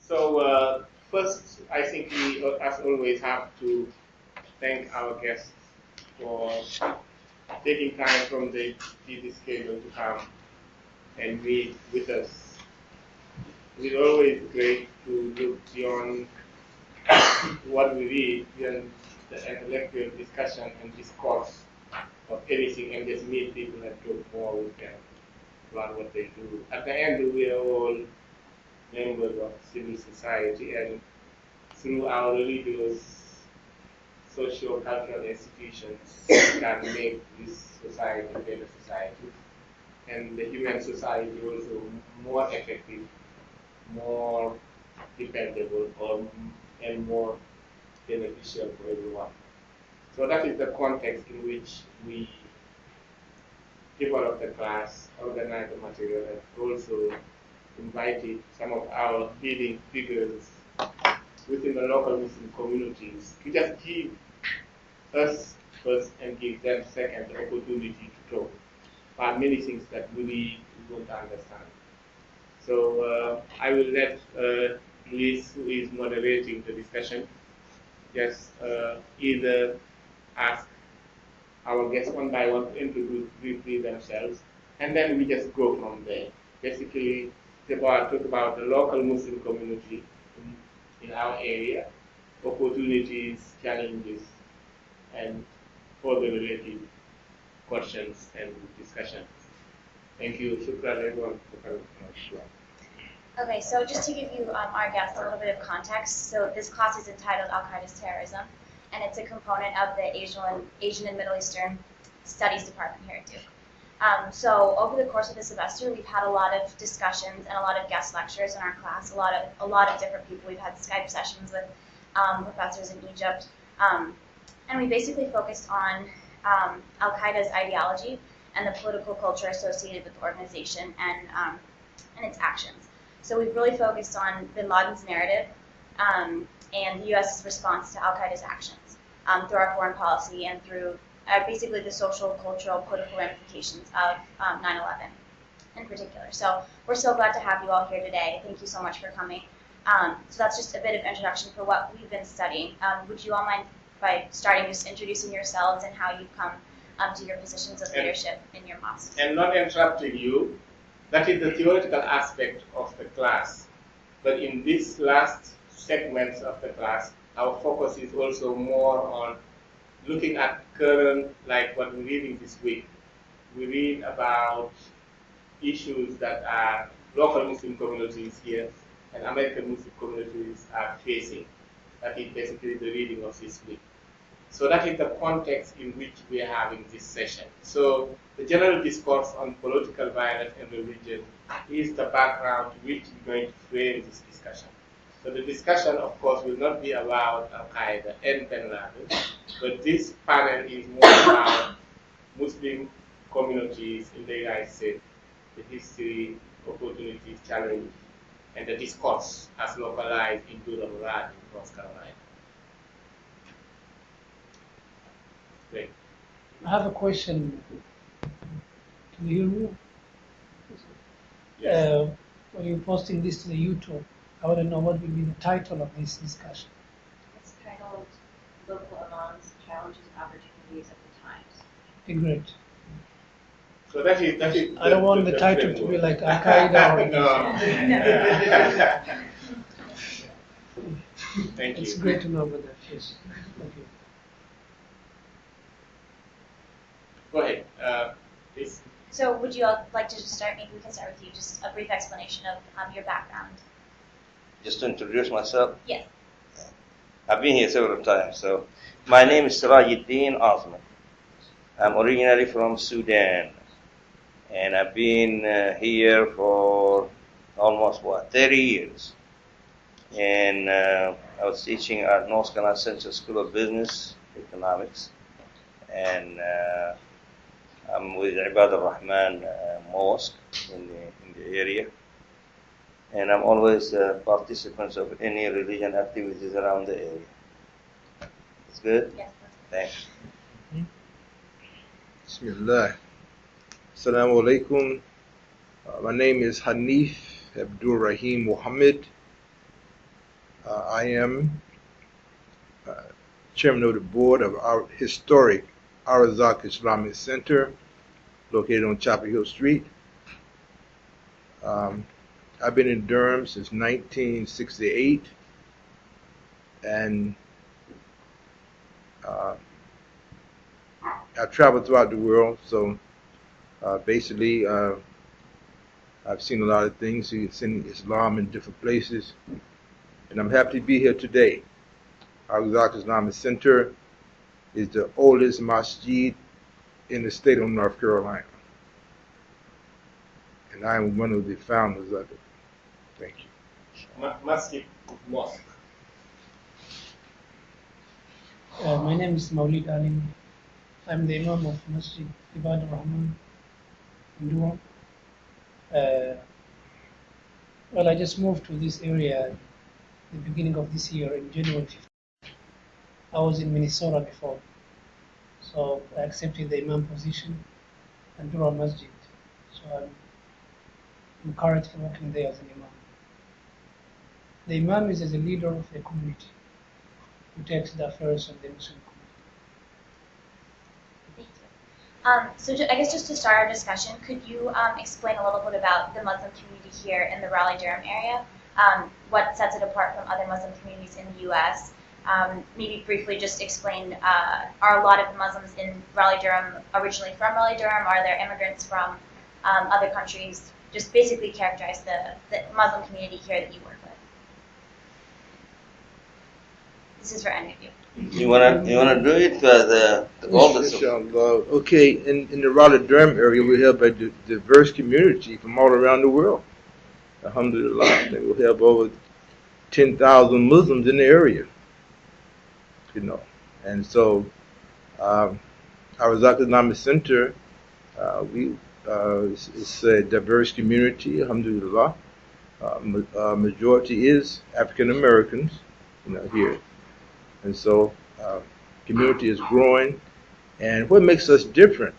So first, I think we, as always, have to thank our guests for taking time from the busy schedule to come and meet with us. It is always great to look beyond what we read, beyond the intellectual discussion and discourse of anything, and just meet people and talk more with them about what they do. At the end, we are all members of civil society, and through our religious, social, cultural institutions, we can make this society a better society, and the human society also more effective, more dependable, and more beneficial for everyone. So that is the context in which we develop the class, organize the material, and also invited some of our leading figures within the local Muslim communities to just give us first and give them second the opportunity to talk about many things that we won't understand. So I will let Liz, who is moderating the discussion, just either ask our guests one by one to introduce briefly themselves, and then we just go from there. Basically, talk about the local Muslim community in our area, opportunities, challenges, and further related questions and discussions. Thank you. Shukran everyone for coming. Okay, so just to give you our guests a little bit of context, so this class is entitled Al-Qaeda's Terrorism, and it's a component of the Asian and Middle Eastern Studies Department here at Duke. So over the course of the semester, we've had a lot of discussions and a lot of guest lectures in our class, a lot of different people. We've had Skype sessions with professors in Egypt, and we basically focused on Al-Qaeda's ideology and the political culture associated with the organization and its actions. So we've really focused on bin Laden's narrative and the U.S.'s response to Al-Qaeda's actions through our foreign policy and through basically the social, cultural, political ramifications of 9/11 in particular. So we're so glad to have you all here today. Thank you so much for coming. So that's just a bit of introduction for what we've been studying. Would you all mind by starting just introducing yourselves and how you've come to your positions of leadership in your mosque? And not interrupting you, that is the theoretical aspect of the class. But in this last segments of the class, our focus is also more on looking at current, like what we're reading this week. We read about issues that are local Muslim communities here and American Muslim communities are facing. That is basically the reading of this week. So that is the context in which we are having this session. So the general discourse on political violence and religion is the background to which we're going to frame this discussion. So the discussion, of course, will not be about Al-Qaeda and bin Laden, but this panel is more about Muslim communities in the United States, the history, opportunities, challenges, and the discourse as localized in Durham, North Carolina. Great. I have a question. Can you hear me? Yes. When you're posting this to the YouTube, I want to know what will be the title of this discussion. It's titled Local Imams, Challenges and Opportunities of the Times. Okay, great. So that is I don't want the title to be like Al-Qaeda or no. Thank you. It's great to know about that, yes. Thank you. Go ahead, please. So would you all like to just start? Maybe we can start with you. Just a brief explanation of your background. Just to introduce myself? Yes. I've been here several times. So my name is Sirajuddin Azman. I'm originally from Sudan. And I've been here for almost, 30 years. And I was teaching at North Carolina Central School of Business, Economics. And I'm with Ibad al-Rahman Mosque in the area. And I'm always a participant of any religion activities around the area. It's good? Yes. Thanks. Bismillah. Assalamu alaikum. My name is Hanif Abdul Rahim Muhammad. I am chairman of the board of our historic Arazak Islamic Center, located on Chapel Hill Street. I've been in Durham since 1968, and I've traveled throughout the world, so basically I've seen a lot of things, seen Islam in different places, and I'm happy to be here today. Our Arazak Islamic Center is the oldest masjid in the state of North Carolina, and I am one of the founders of it. Thank you. Masjid, mosque. My name is Maulid Ali. I'm the Imam of Masjid Ibad Rahman in Durham. Well, I just moved to this area at the beginning of this year in January 15th. I was in Minnesota before, so I accepted the Imam position at Durham Masjid. So I'm currently working there as an Imam. The Imam is as a leader of the community who takes the affairs of the Muslim community. Thank you. So I guess just to start our discussion, could you explain a little bit about the Muslim community here in the Raleigh-Durham area? What sets it apart from other Muslim communities in the U.S.? Maybe briefly just explain, are a lot of the Muslims in Raleigh-Durham originally from Raleigh-Durham? Are there immigrants from other countries? Just basically characterize the Muslim community here that you work with. This is for any of you. You wanna do it the oldest? Okay, in the Raleigh-Durham area, we have a diverse community from all around the world. Alhamdulillah, I think we have over 10,000 Muslims in the area. You know, and so our Arazak Islamic Center, it's a diverse community. Alhamdulillah, majority is African Americans, here. And so community is growing. And what makes us different?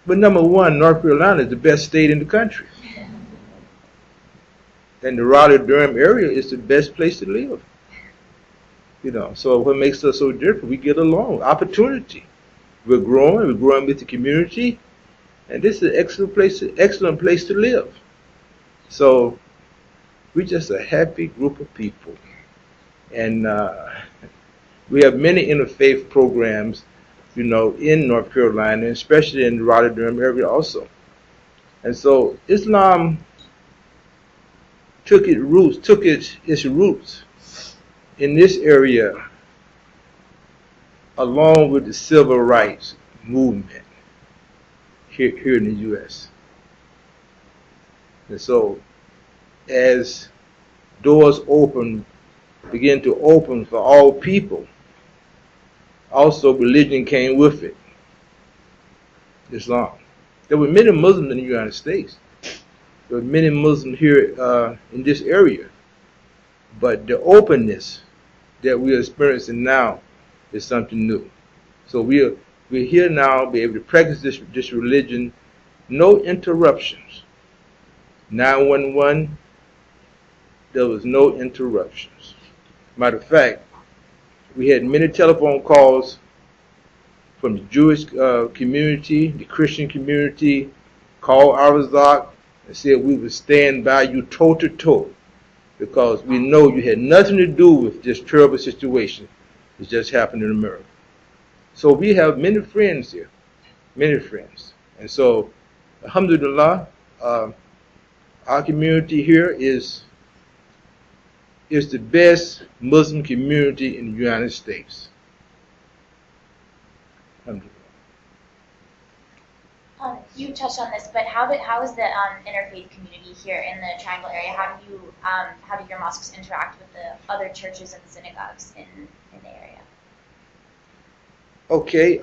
But number one, North Carolina is the best state in the country. And the Raleigh-Durham area is the best place to live. So what makes us so different? We get along. Opportunity. We're growing with the community. And this is an excellent place to live. So we're just a happy group of people. And we have many interfaith programs, in North Carolina, especially in the Raleigh-Durham area also. And so Islam took its roots in this area, along with the civil rights movement here in the U.S. And so as doors begin to open for all people, also religion came with it, Islam. There were many Muslims in the United States. There were many Muslims here in this area. But the openness that we are experiencing now is something new. So we're here now, be able to practice this religion, no interruptions. 911, there was no interruptions. Matter of fact, we had many telephone calls from the Jewish community, the Christian community, called Arazak and said we would stand by you toe to toe, because we know you had nothing to do with this terrible situation that just happened in America. So we have many friends here, many friends. And so, alhamdulillah, our community here is the best Muslim community in the United States. Alhamdulillah. You touched on this, but how is the interfaith community here in the Triangle area? How do your mosques interact with the other churches and synagogues in the area? Okay.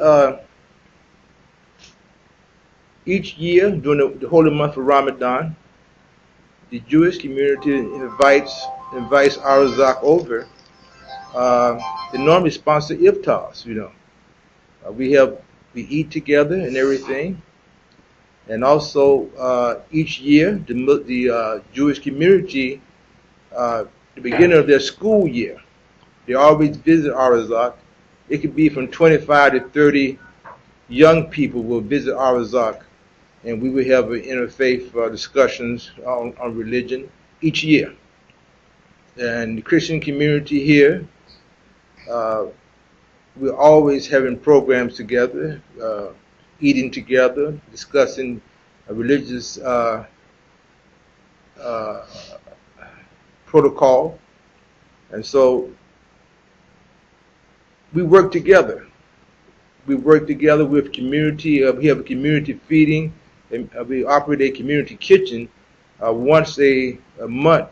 Each year during the holy month of Ramadan, the Jewish community invites Arazak over. They normally sponsor iftars. We eat together and everything. And also, each year, the Jewish community the beginning of their school year. They always visit Arazak. It could be from 25 to 30 young people will visit Arazak, and we will have interfaith discussions on religion each year. And the Christian community here, we're always having programs together, eating together, discussing religious protocol. And so we work together. We work together with community. We have a community feeding, and we operate a community kitchen once a month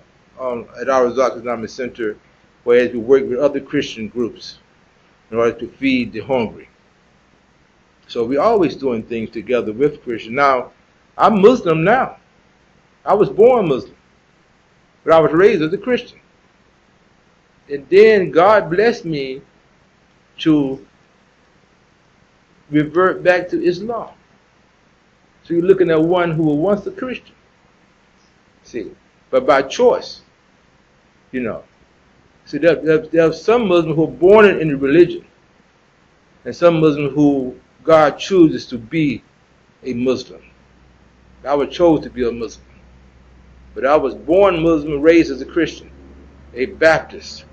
at our Islamic Center, whereas we work with other Christian groups in order to feed the hungry. So we're always doing things together with Christians. Now, I'm Muslim now. I was born Muslim, but I was raised as a Christian. And then God blessed me to revert back to Islam. So you're looking at one who was once a Christian. See, but by choice, you know. So there are some Muslims who are born in the religion, and some Muslims who God chooses to be a Muslim. I was chosen to be a Muslim, but I was born Muslim, raised as a Christian, a Baptist.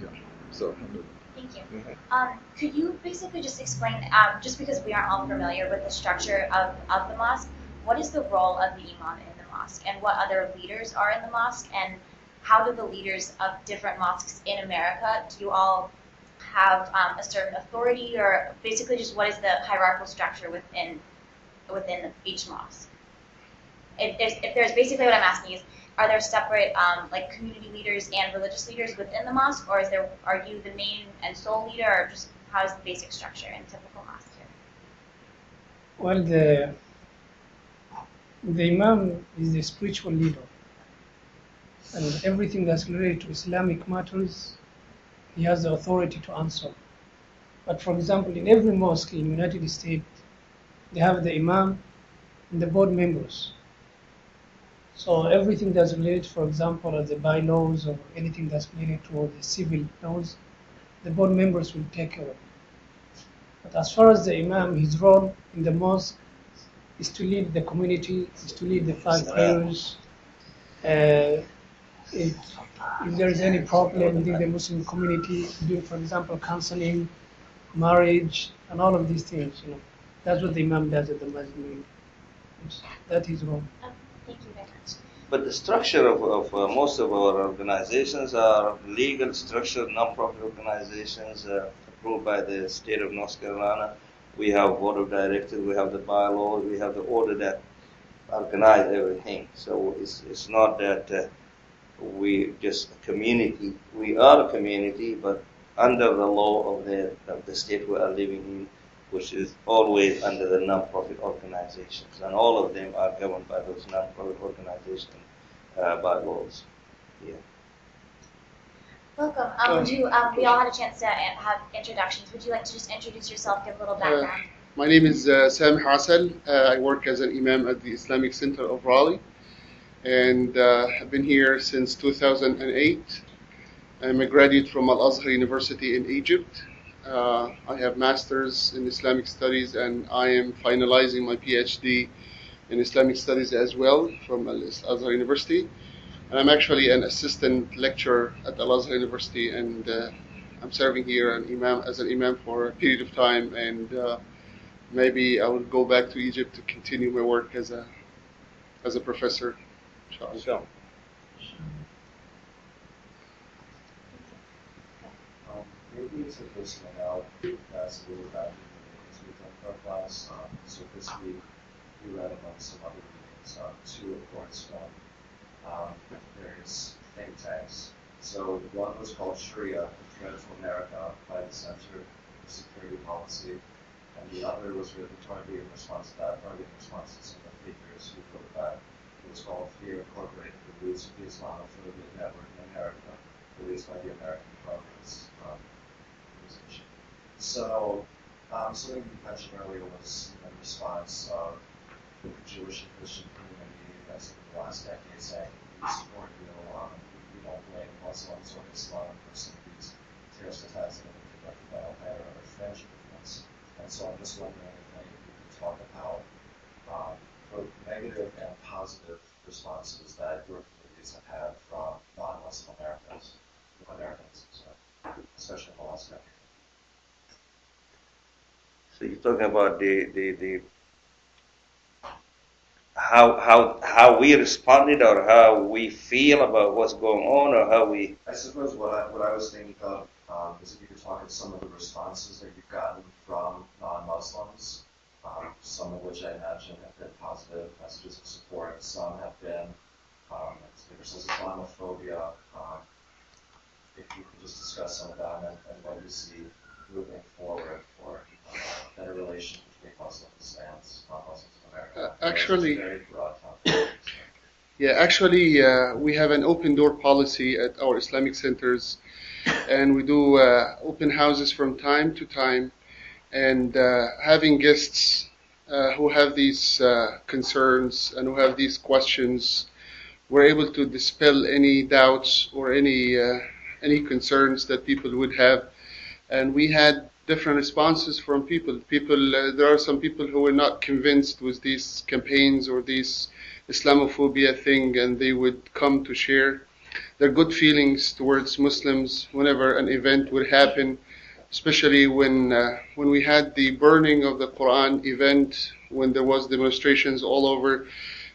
Yeah. So. Thank you. Could you basically just explain, just because we aren't all familiar with the structure of the mosque, what is the role of the imam in the mosque, and what other leaders are in the mosque, and how do the leaders of different mosques in America, do you all have a certain authority, or basically just what is the hierarchical structure within each mosque? If there's basically what I'm asking is, are there separate like community leaders and religious leaders within the mosque, or are you the main and sole leader, or just how is the basic structure in typical mosque here? Well, the imam is the spiritual leader, and everything that's related to Islamic matters, he has the authority to answer. But for example, in every mosque in the United States, they have the imam and the board members. So everything that's related, for example, the bylaws or anything that's related to the civil laws, the board members will take care of it. But as far as the imam, his role in the mosque is to lead the community, is to lead the 5 prayers. If there is any problem within the Muslim community, do, for example, counseling, marriage, and all of these things, that's what the imam does at the masjid. That is wrong. Thank you very much. But the structure of most of our organizations are legal structure, non-profit organizations approved by the state of North Carolina. We have board of directors, we have the bylaws, we have the order that organize everything. So it's not that we just a community. We are a community, but under the law of the state we are living in, which is always under the non-profit organizations, and all of them are governed by those non-profit organization bylaws. Yeah. Welcome. We all had a chance to have introductions. Would you like to just introduce yourself, give a little background? My name is Sam Hassel. I work as an imam at the Islamic Center of Raleigh, and I've been here since 2008. I'm a graduate from Al-Azhar University in Egypt. I have master's in Islamic studies, and I am finalizing my PhD in Islamic studies as well from Al-Azhar University. And I'm actually an assistant lecturer at Al-Azhar University, and I'm serving here as an imam for a period of time, and maybe I will go back to Egypt to continue my work as a professor. Inshallah. Maybe to listen out as a little about the we've done for our class. So this week we read among some other readings, 2 reports from various think tanks. So one was called Sharia, the Threat to America by the Center for Security Policy, and the other was written targeting response to that, targeting response to some of the figures who wrote that. It was called Fear Incorporated, the Roots of the Islamophobia Network in America, released by the American Progress organization. So something you mentioned earlier was in response of the Jewish and Christian community, that's in the last decade saying we support you non-Muslims or Islam or some of these terrorist attacks that have been conducted by Al-Qaeda or fringe movements. And so I'm just wondering if any of you could talk about both negative and positive responses that your communities have had from non-Muslim Americans, especially in the last decade. So you're talking about the how we responded or how we feel about what's going on or how we. I suppose what I was thinking of is if you could talk about some of the responses that you've gotten from non-Muslims, some of which I imagine have been positive messages of support. Some have been versus Islamophobia. If you could just discuss some of that and what you see moving forward for better relations between Muslims and non-Muslims in America. Actually, It's a very broad topic. yeah, actually, we have an open door policy at our Islamic centers, and we do open houses from time to time, and having guests who have these concerns and who have these questions, we're able to dispel any doubts or any concerns that people would have. And we had different responses from people. There are some people who were not convinced with these campaigns or this Islamophobia thing, and they would come to share their good feelings towards Muslims whenever an event would happen, especially when we had the burning of the Quran event, when there was demonstrations all over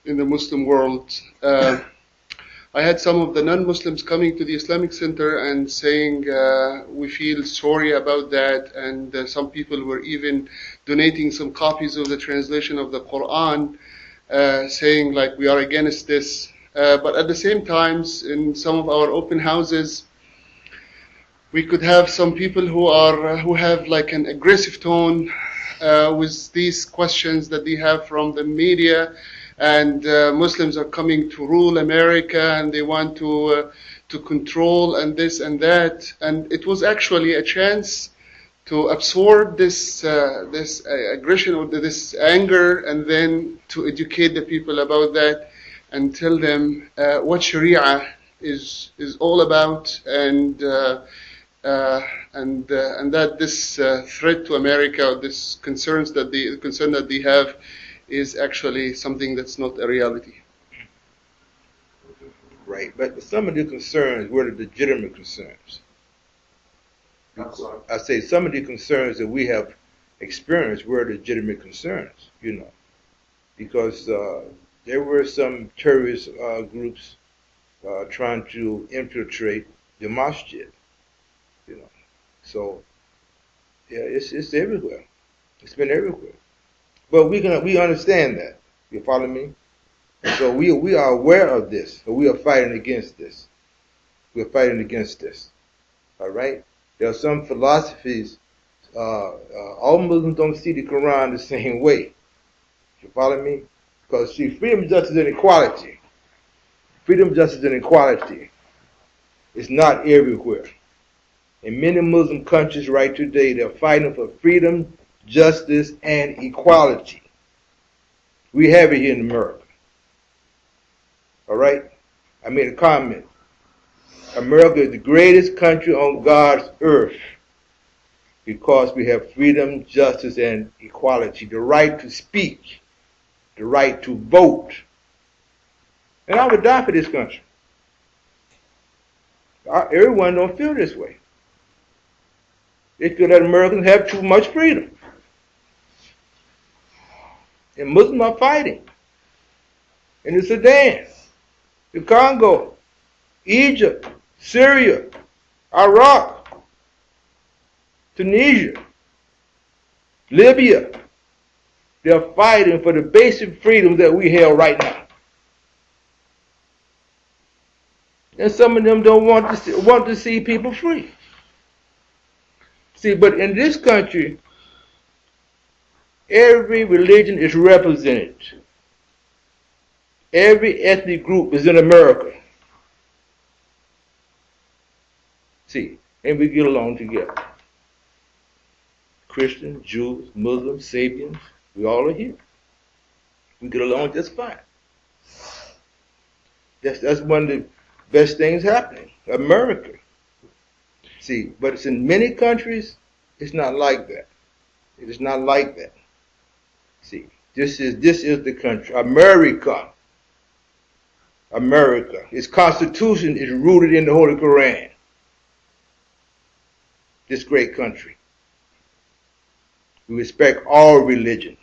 in the Muslim world. I had some of the non-Muslims coming to the Islamic Center and saying, we feel sorry about that, and some people were even donating some copies of the translation of the Quran, saying like, we are against this. But at the same time, in some of our open houses, we could have some people who have like an aggressive tone with these questions that they have from the media, and Muslims are coming to rule America and they want to control and this and that. And it was actually a chance to absorb this aggression or this anger, and then to educate the people about that and tell them what Sharia is all about, and that this threat to America, or this concern that they have, is actually something that's not a reality. Right, but some of the concerns were the legitimate concerns. I say some of the concerns that we have experienced were legitimate concerns, because there were some terrorist groups trying to infiltrate the masjid, So, yeah, it's everywhere. It's been everywhere. But we understand that. You follow me? So we are aware of this. So we are fighting against this. We're fighting against this. All right? There are some philosophies. All Muslims don't see the Quran the same way. You follow me? Because see, freedom, justice, and equality. Freedom, justice, and equality is not everywhere. In many Muslim countries right today, they're fighting for freedom, justice, and equality. We have it here in America. All right? I made a comment. America is the greatest country on God's earth because we have freedom, justice, and equality. The right to speak, the right to vote. And I would die for this country. Everyone don't feel this way. They feel that Americans have too much freedom. And Muslims are fighting. In the Sudan, the Congo, Egypt, Syria, Iraq, Tunisia, Libya. They're fighting for the basic freedoms that we have right now. And some of them don't want to see people free. See, but in this country, every religion is represented. Every ethnic group is in America. See, and we get along together. Christians, Jews, Muslims, Sabians, we all are here. We get along just fine. That's one of the best things happening. America. See, but it's in many countries, it's not like that. It is not like that. See, this is the country, America. America. Its constitution is rooted in the Holy Quran. This great country. We respect all religions.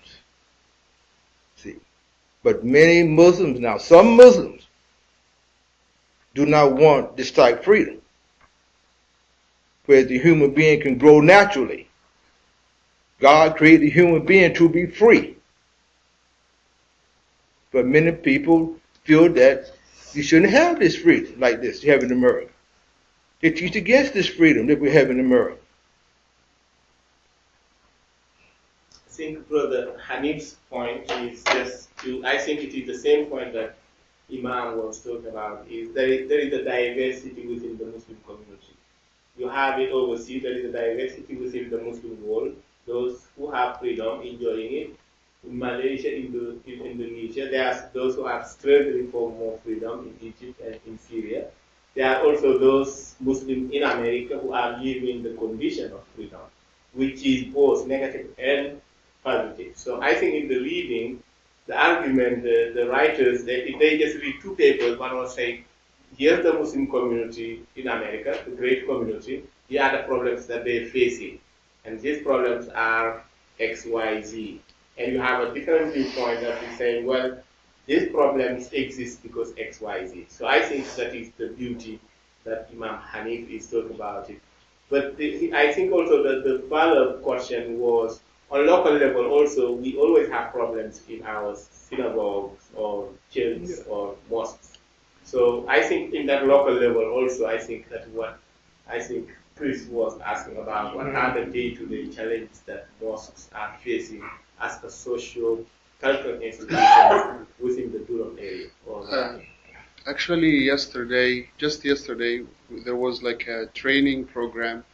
See, but many Muslims now, some Muslims, do not want this type freedom, where the human being can grow naturally. God created the human being to be free. But many people feel that you shouldn't have this freedom like this you have in America. They teach against this freedom that we have in America. I think Brother Hanif's point is I think it is the same point that Imam was talking about, is there is a diversity within the Muslim community. You have it overseas, there is a diversity within the Muslim world. Those who have freedom, enjoying it. In Malaysia, in Indonesia, there are those who are struggling for more freedom in Egypt and in Syria. There are also those Muslims in America who are living the condition of freedom, which is both negative and positive. So I think in the reading, the argument, the writers, they just read two papers. One was saying, here's the Muslim community in America, the great community. Here are the problems that they're facing. And these problems are X, Y, Z. And you have a different viewpoint that is saying, well, these problems exist because X, Y, Z. So I think that is the beauty that Imam Hanif is talking about it. But I think also that the follow-up question was, on local level also, we always have problems in our synagogues or churches or mosques. So I think in that local level also, I think that what Pree was asking about, what are the day-to-day challenges that mosques are facing as a social cultural institution within the Durham area? Actually, just yesterday, there was like a training program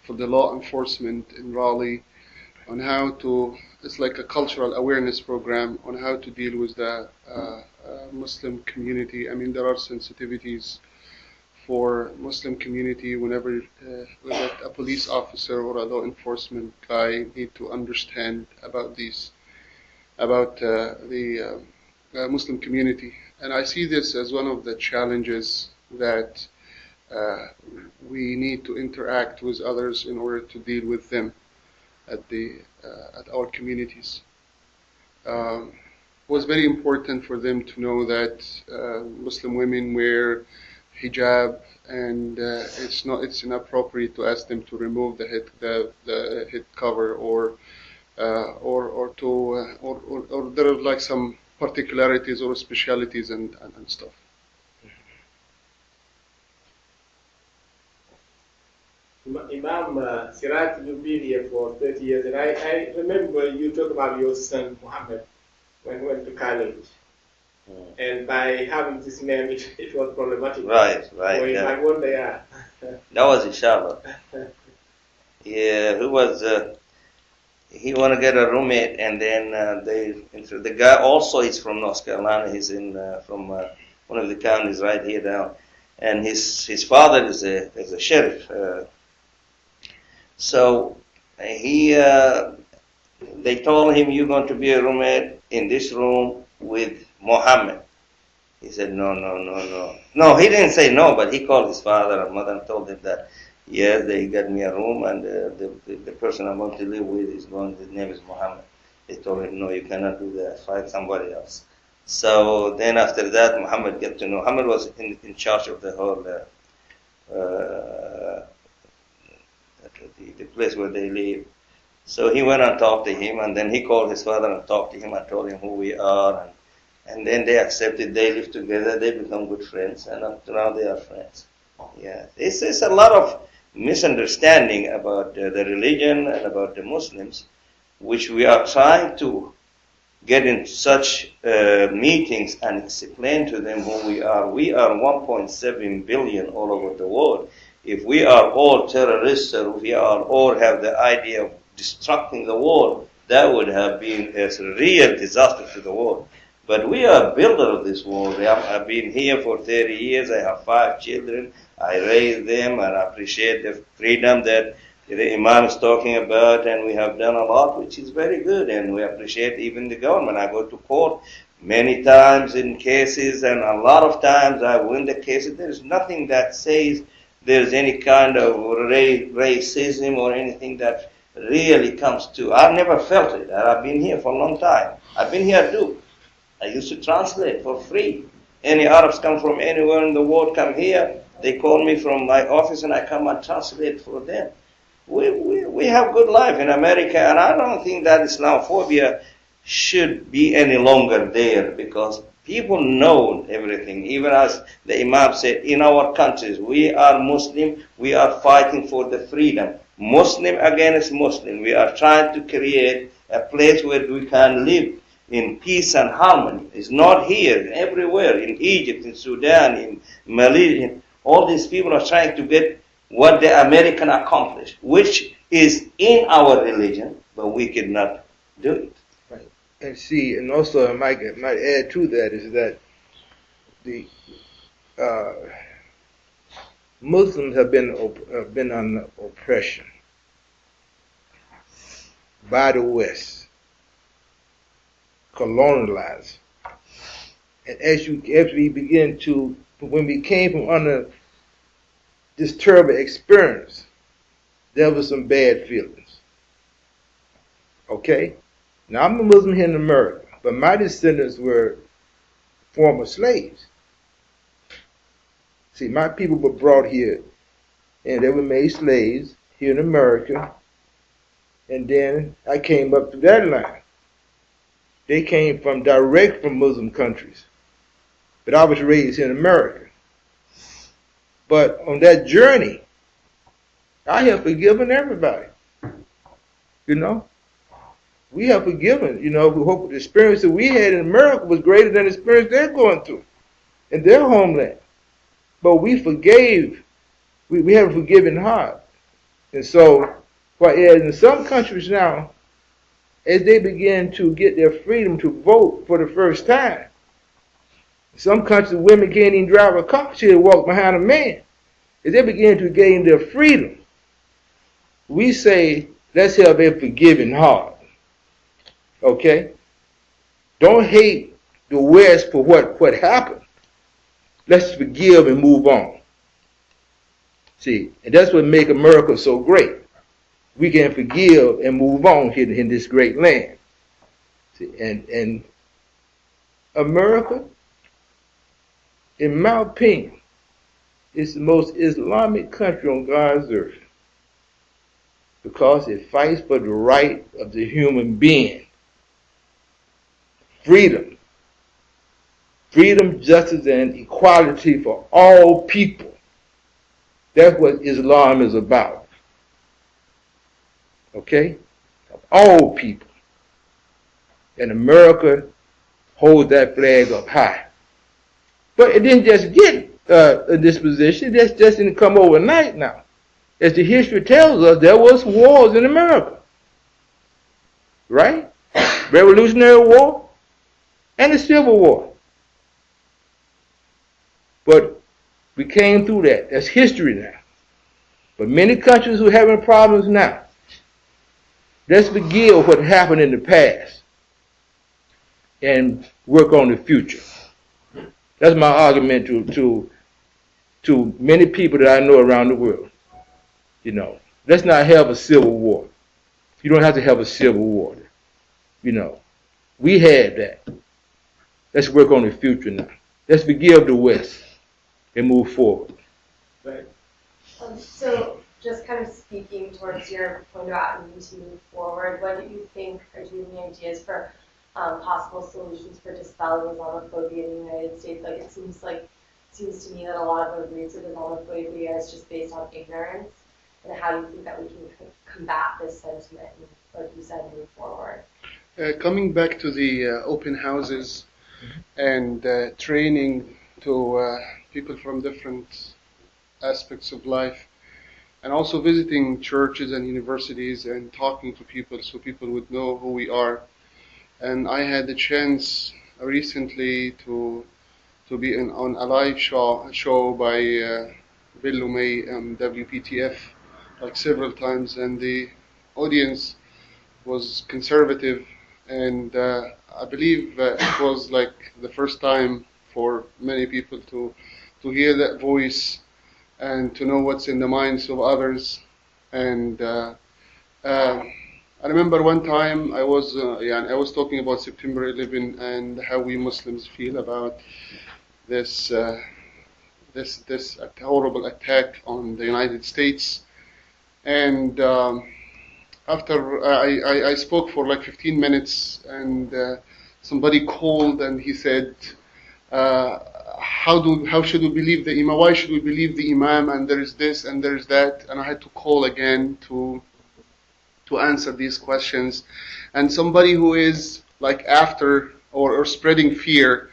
for the law enforcement in Raleigh on how to, it's like a cultural awareness program on how to deal with the Muslim community. I mean, there are sensitivities for Muslim community whenever a police officer or a law enforcement guy need to understand about these, about the Muslim community. And I see this as one of the challenges that we need to interact with others in order to deal with them at our communities. It was very important for them to know that Muslim women wear hijab, and it's inappropriate to ask them to remove the head cover or there are like some particularities or specialities and stuff. Imam Siraj, you've been here for 30 years, and I remember you talked about your son Muhammad when he went to college. And by having this name, it was problematic. Right. So I wonder, That was inshallah. Yeah, he want to get a roommate, and then the guy also is from North Carolina. He's from one of the counties right here down, and his father is a sheriff. So they told him, you're going to be a roommate in this room with Muhammad. He said, no. No, he didn't say no, but he called his father and mother and told them that, yes, they got me a room, and the person I'm going to live with his name is Muhammad. They told him, no, you cannot do that. Find somebody else. So then after that, Muhammad was in charge of the whole the place where they live. So he went and talked to him, and then he called his father and talked to him and told him who we are, and then they accepted. They live together. They become good friends, and up to now they are friends. Yeah, it's a lot of misunderstanding about the religion and about the Muslims, which we are trying to get in such meetings and explain to them who we are. We are 1.7 billion all over the world. If we are all terrorists, or we are all have the idea of destructing the world, that would have been a real disaster to the world. But we are builder of this world. I've been here for 30 years. I have 5 children. I raised them and I appreciate the freedom that the Imam is talking about, and we have done a lot, which is very good, and we appreciate even the government. I go to court many times in cases, and a lot of times I win the cases. There's nothing that says there's any kind of racism or anything that really comes to. I've never felt it. I've been here for a long time. I've been here too. I used to translate for free. Any Arabs come from anywhere in the world come here. They call me from my office and I come and translate for them. We have good life in America, and I don't think that Islamophobia should be any longer there, because people know everything. Even as the Imam said, in our countries, we are Muslim, we are fighting for the freedom. Muslim against Muslim. We are trying to create a place where we can live in peace and harmony. It's not here, everywhere, in Egypt, in Sudan, in Malaysia. All these people are trying to get what the American accomplished, which is in our religion, but we cannot do it. Right. And see, and also I might add to that is that the Muslims have been under oppression by the West, colonialized. And as we begin to, when we came from under this terrible experience, there was some bad feelings. Okay? Now, I'm a Muslim here in America, but my descendants were former slaves. See, my people were brought here, and they were made slaves here in America, and then I came up through that line. They came direct from Muslim countries, but I was raised in America. But on that journey, I have forgiven everybody. You know? We have forgiven. You know, we hope the experience that we had in America was greater than the experience they're going through in their homeland. But we forgave. We have a forgiving heart. And so, whereas in some countries now, as they begin to get their freedom to vote for the first time, in some countries women can't even drive a car, she'll walk behind a man. As they begin to gain their freedom, we say, let's have a forgiving heart. Okay? Don't hate the West for what happened. Let's forgive and move on. See, and that's what makes America so great. We can forgive and move on here in this great land. See, and America, in my opinion, is the most Islamic country on God's earth, because it fights for the right of the human being. Freedom. Freedom, justice, and equality for all people. That's what Islam is about. Okay? All people. And America holds that flag up high. But it didn't just get in this position. That's just didn't come overnight now. As the history tells us, there was wars in America. Right? Revolutionary War and the Civil War. But we came through that. That's history now. But many countries who are having problems now, let's forgive what happened in the past and work on the future. That's my argument to many people that I know around the world. You know, let's not have a civil war. You don't have to have a civil war. You know, we had that. Let's work on the future now. Let's forgive the West and move forward. Right. So just kind of speaking towards your point about needing to move forward, what do you think, or do you have any ideas for possible solutions for dispelling Islamophobia in the United States? Like, it seems to me that a lot of the roots of Islamophobia is just based on ignorance, and how do you think that we can combat this sentiment and, like you said, move forward? Coming back to the open houses and training to people from different aspects of life, and also visiting churches and universities and talking to people so people would know who we are. And I had the chance recently to be on a live show by Bill Lumey, WPTF, like several times, and the audience was conservative, and I believe it was like the first time for many people to hear that voice and to know what's in the minds of others. And I remember one time I was talking about September 11 and how we Muslims feel about this this horrible attack on the United States. And after I spoke for like 15 minutes, and somebody called and he said, how should we believe the Imam? Why should we believe the Imam? And there is this and there is that. And I had to call again to answer these questions. And somebody who is like after or spreading fear,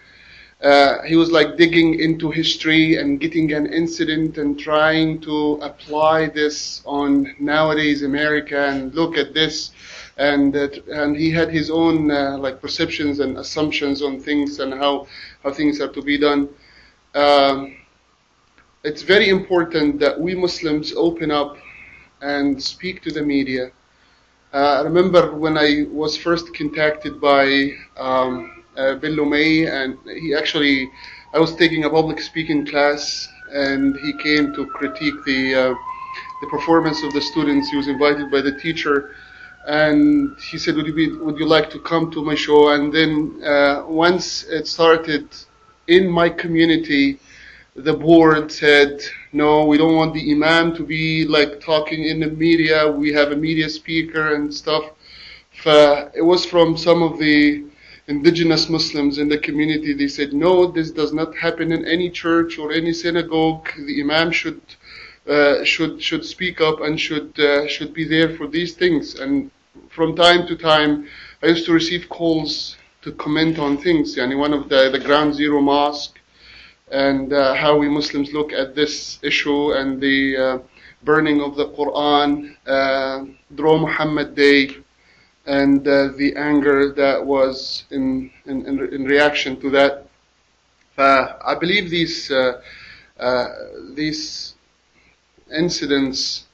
he was like digging into history and getting an incident and trying to apply this on nowadays America and look at this, and he had his own like perceptions and assumptions on things and how things are to be done. It's very important that we Muslims open up and speak to the media. I remember when I was first contacted by Bill Lumey, and I was taking a public speaking class, and he came to critique the performance of the students. He was invited by the teacher, and he said, would you like to come to my show? And then once it started in my community, the board said, no, we don't want the Imam to be like talking in the media. We have a media speaker and stuff. It was from some of the indigenous Muslims in the community. They said, no, this does not happen in any church or any synagogue. The Imam should speak up and should be there for these things. And from time to time, I used to receive calls to comment on things. One of the Ground Zero Mosque, and how we Muslims look at this issue, and the burning of the Quran, Draw Muhammad Day, and the anger that was in reaction to that. I believe these incidents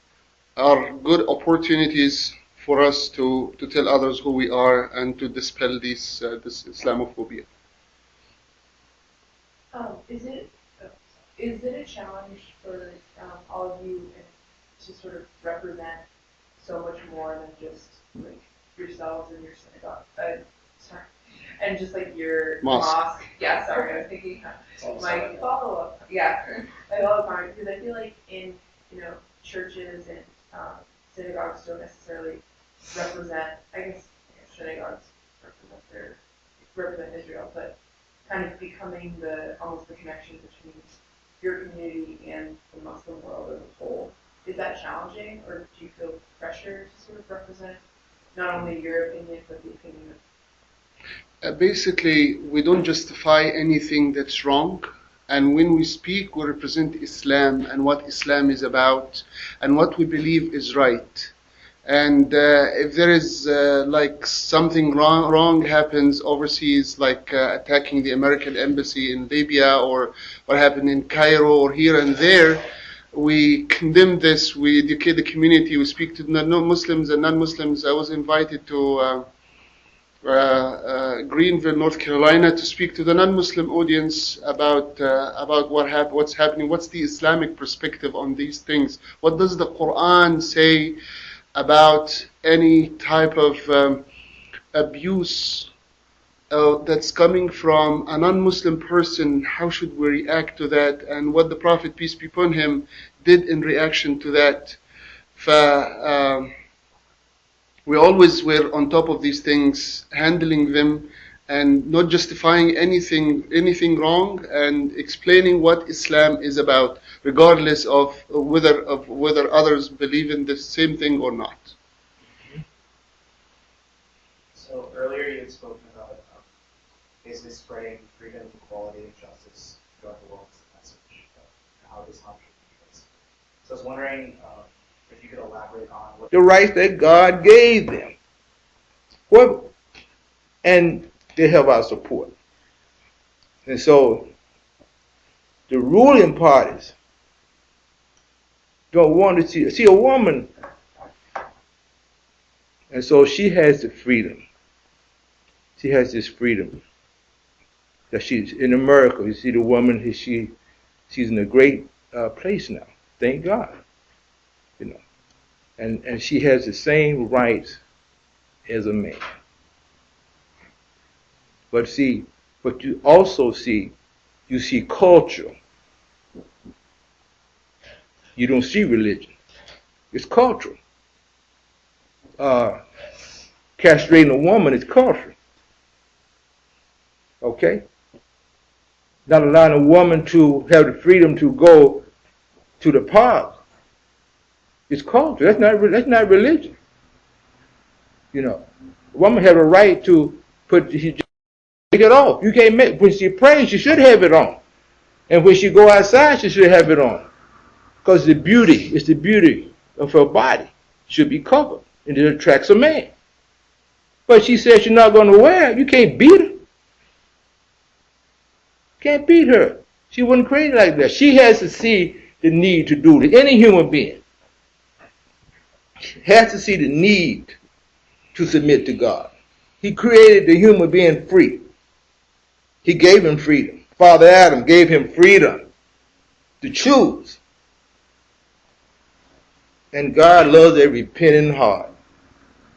are good opportunities for us to tell others who we are and to dispel this Islamophobia. Is it a challenge for all of you to sort of represent so much more than just like yourselves and your synagogue? And just like your mosque. Yeah, sorry, I was thinking my follow-up. Yeah, my follow-up comment, because I feel like in churches and synagogues don't necessarily represent. I guess synagogues represent Israel, but kind of becoming almost the connection between your community and the Muslim world as a whole. Is that challenging, or do you feel pressure to sort of represent not only your opinion, but the opinion of... Basically, we don't justify anything that's wrong. And when we speak, we represent Islam and what Islam is about and what we believe is right. And if there is like something wrong happens overseas, like attacking the American embassy in Libya, or what happened in Cairo or here and there, we condemn this. We educate the community. We speak to Muslims and non-Muslims. I was invited to Greenville, North Carolina, to speak to the non-Muslim audience about what's happening. What's the Islamic perspective on these things? What does the Quran say about any type of abuse that's coming from a non-Muslim person? How should we react to that? And what the Prophet, peace be upon him, did in reaction to that. We always were on top of these things, handling them and not justifying anything wrong, and explaining what Islam is about, regardless of whether others believe in the same thing or not. So earlier you had spoken about basically spreading freedom, equality, and justice throughout the world as a message of how Islam should be placed. So I was wondering if you could elaborate on what the rights that God gave them. And they have our support. And so the ruling parties don't want to see a woman, and so she has the freedom. She has this freedom that she's in America. You see the woman, she's in a great place now. Thank God, you know, and she has the same rights as a man. But you also see culture. You don't see religion. It's cultural. Castrating a woman is cultural. Okay? Not allowing a woman to have the freedom to go to the park. It's culture. That's not religion. You know, a woman has a right to take it off. You can't make, when she prays, she should have it on. And when she go outside, she should have it on. Because it's the beauty of her body should be covered. And it attracts a man. But she says she's not going to wear it. You can't beat her. Can't beat her. She wasn't created like that. She has to see the need to do it. Any human being has to see the need to submit to God. He created the human being free. He gave him freedom. Father Adam gave him freedom to choose. And God loves a repentant heart.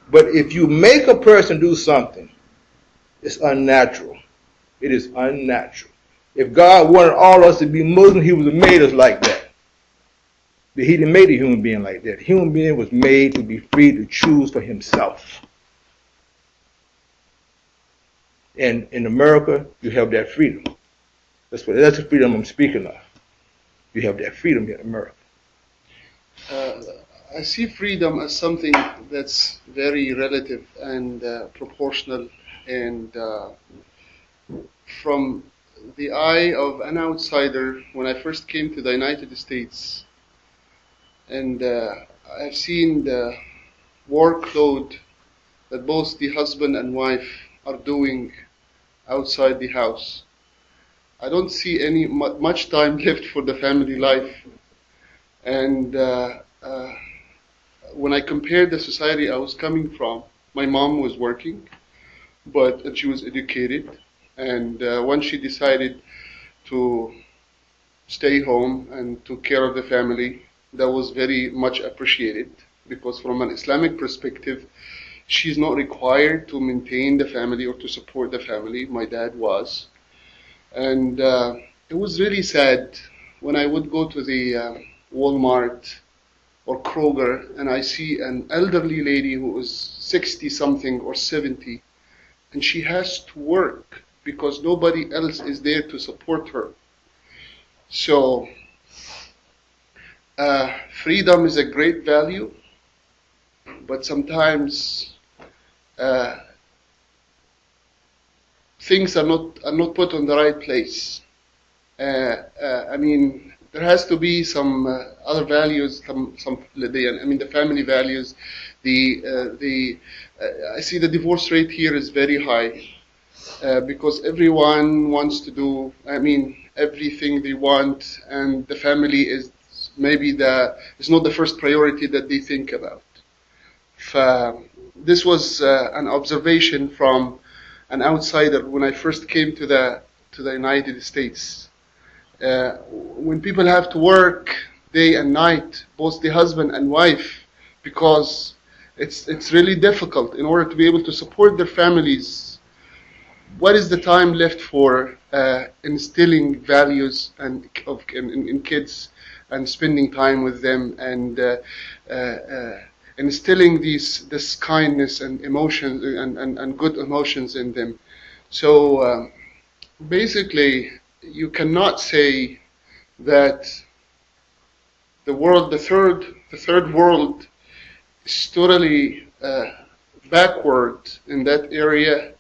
But if you make a person do something, it's unnatural. It is unnatural. If God wanted all us to be Muslim, he would have made us like that. But he didn't make a human being like that. The human being was made to be free to choose for himself. And in America, you have that freedom. That's the freedom I'm speaking of. You have that freedom here in America. I see freedom as something that's very relative and proportional, and from the eye of an outsider, when I first came to the United States, and I've seen the workload that both the husband and wife are doing outside the house. I don't see any much time left for the family life, and when I compared the society I was coming from, my mom was working, and she was educated, and when she decided to stay home and took care of the family, that was very much appreciated, because from an Islamic perspective, she's not required to maintain the family or to support the family. My dad was. And it was really sad when I would go to the Walmart or Kroger and I see an elderly lady who is 60-something or 70, and she has to work because nobody else is there to support her. So freedom is a great value, but sometimes things are not put on the right place. I mean, there has to be some other values. The family values. I see the divorce rate here is very high because everyone wants to do. Everything they want, and the family is maybe it's not the first priority that they think about. This was an observation from an outsider when I first came to the United States. When people have to work day and night, both the husband and wife, because it's really difficult in order to be able to support their families. What is the time left for instilling values in kids and spending time with them and instilling this kindness and emotions and good emotions in them? So basically, you cannot say that the third world is totally backward in that area,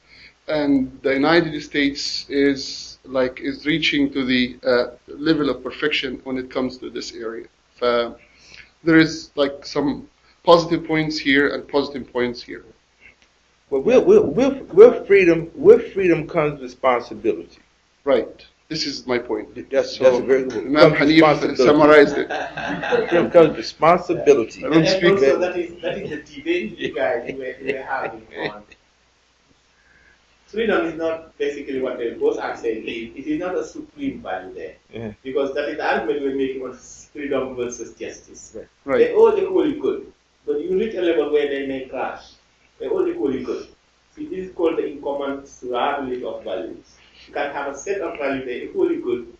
and the United States is reaching to the level of perfection when it comes to this area. There is some positive points here and positive points here. Well, with freedom comes responsibility. Right. This is my point. That's a very good one. Imam Hanif summarized it. It comes responsibility. I don't And speak also that. that is the debate you guys were having on. Freedom is not basically what they both are saying. It is not a supreme value there. Yeah. Because that is the argument we're making on freedom versus justice. Right. They're all equally good. But you reach a level where they may clash. They're all equally good. So this is called the incommensurability of values. You can have a set of values, they're equally good,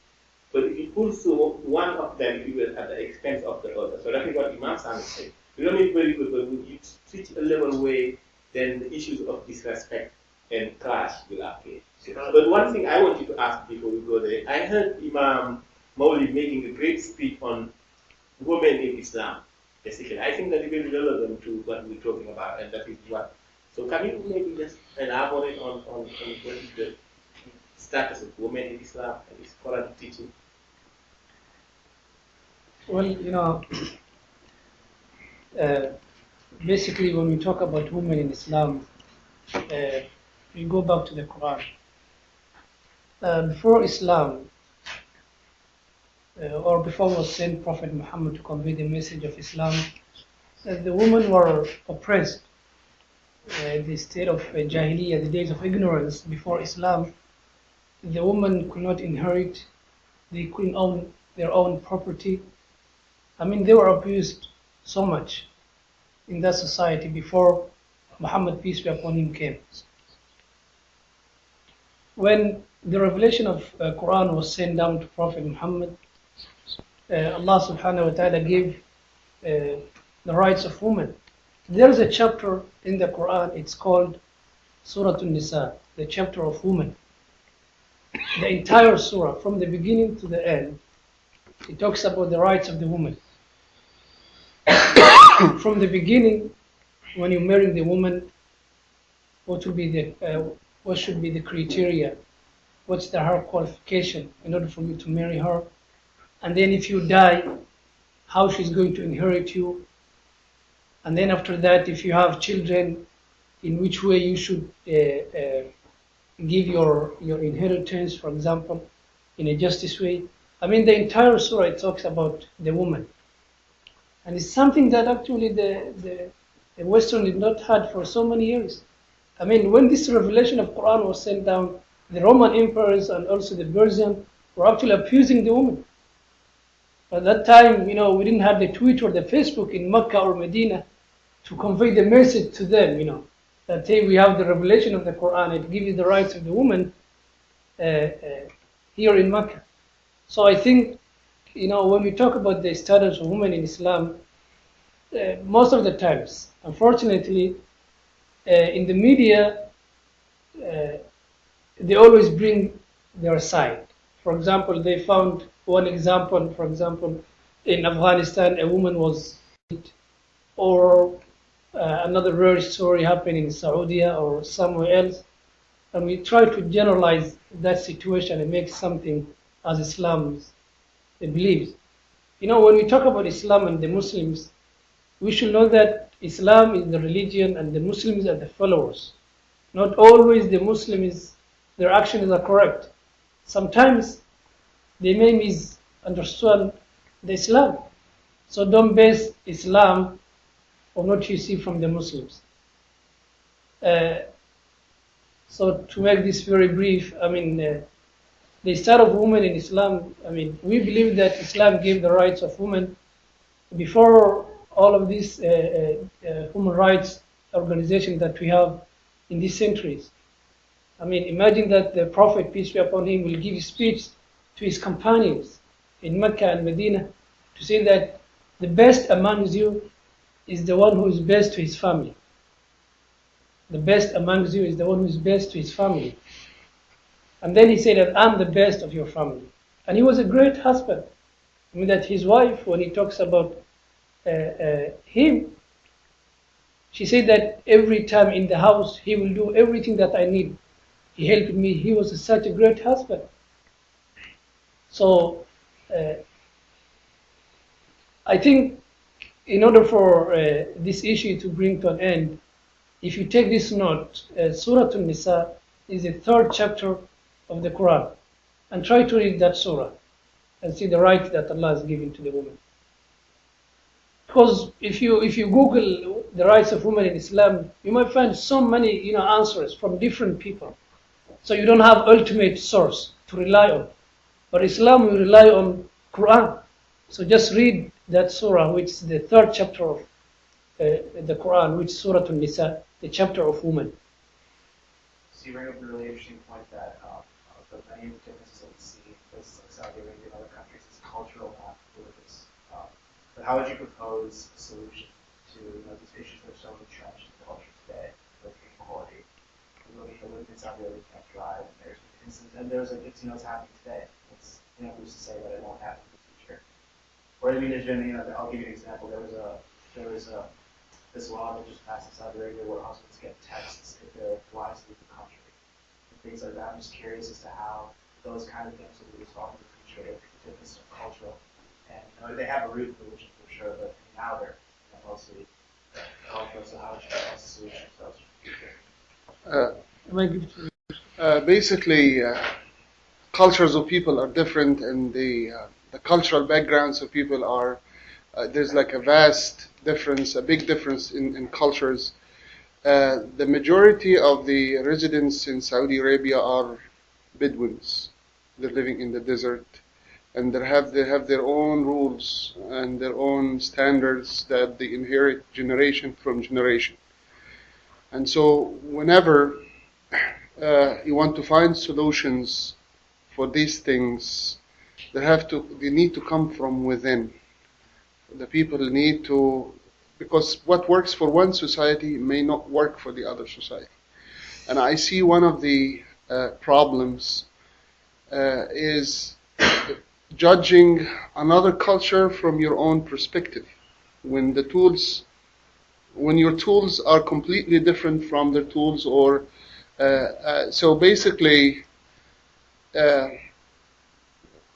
but if you pursue one of them, you will at the expense of the other. So that is what Imam Sam is saying. You don't need very good, but when you reach a level where then the issues of disrespect and clash will appear. But one thing I want you to ask before we go there, I heard Imam Mawli making a great speech on women in Islam. Basically, I think that is very relevant to what we're talking about, and that is what. So can you maybe just elaborate on what is the status of women in Islam and its Quran teaching? Well, basically, when we talk about women in Islam, we go back to the Quran. Before Islam, or before was sent Prophet Muhammad to convey the message of Islam, the women were oppressed. The state of Jahiliyyah, the days of ignorance before Islam, the women could not inherit, they couldn't own their own property. I mean, they were abused so much in that society before Muhammad, peace be upon him, came. When the revelation of Quran was sent down to Prophet Muhammad, Allah subhanahu wa ta'ala gave the rights of women. There is a chapter in the Quran, it's called Surah An-Nisa, the chapter of women. The entire surah, from the beginning to the end, it talks about the rights of the woman. From the beginning, when you're marrying the woman, what should be the criteria? What's her qualification in order for you to marry her? And then if you die, how she's going to inherit you? And then after that, if you have children, in which way you should give your inheritance, for example, in a justice way. I mean, the entire surah, it talks about the woman. And it's something that actually the Western did not had for so many years. I mean, when this revelation of Quran was sent down, the Roman emperors and also the Persian were actually abusing the woman. At that time, we didn't have the Twitter or the Facebook in Mecca or Medina to convey the message to them, that hey, we have the revelation of the Quran, it gives you the rights of the woman here in Mecca. So I think, when we talk about the status of women in Islam, most of the times, unfortunately, in the media, they always bring their side. For example, they found one example, in Afghanistan, a woman was killed, or another rare story happened in Saudi or somewhere else. And we try to generalize that situation and make something as Islam believes. When we talk about Islam and the Muslims, we should know that Islam is the religion and the Muslims are the followers. Not always the Muslims, their actions are correct. Sometimes they may misunderstand the Islam. So don't base Islam on what you see from the Muslims. So to make this very brief, the start of women in Islam, we believe that Islam gave the rights of women before all of these human rights organizations that we have in these centuries. Imagine that the Prophet, peace be upon him, will give a speech to his companions in Mecca and Medina to say that the best amongst you is the one who is best to his family. The best amongst you is the one who is best to his family. And then he said that I'm the best of your family. And he was a great husband. That his wife, when he talks about him, she said that every time in the house, he will do everything that I need. He helped me. He was such a great husband. So I think in order for this issue to bring to an end, if you take this note, Surah An-Nisa is the third chapter of the Quran. and try to read that surah and see the right that Allah is giving to the woman. Because if you Google the rights of women in Islam, you might find so many answers from different people. So you don't have ultimate source to rely on. But Islam will rely on Quran. So just read that surah, which is the third chapter of the Quran, which is Surah An-Nisa, the chapter of women. So you bring up a really interesting point that the many differences that we see in places like Saudi Arabia and other countries is cultural, not religious. But how would you propose a solution to these issues that are so entrenched in the culture today, like inequality? Women in Saudi Arabia can't drive, and there's instances, and there's it's happening today. It's who's to say that it won't happen in the future? Or I mean, there's been I'll give you an example. There was this law that just passed in Saudi Arabia where husbands get texts if their wives leave the country, and things like that. I'm just curious as to how those kind of things will be resolved in the future if the difference of cultural, and they have a root in religion for sure, but now they're mostly cultural. So how would you propose a solution to those? Basically, cultures of people are different, and the cultural backgrounds of people are. There's like a vast difference, a big difference in cultures. The majority of the residents in Saudi Arabia are Bedouins. They're living in the desert, and they have their own rules and their own standards that they inherit generation from generation. And so whenever you want to find solutions for these things, they need to come from within. The people need to, because what works for one society may not work for the other society. And I see one of the problems is judging another culture from your own perspective. When your tools are completely different from their tools, or so basically,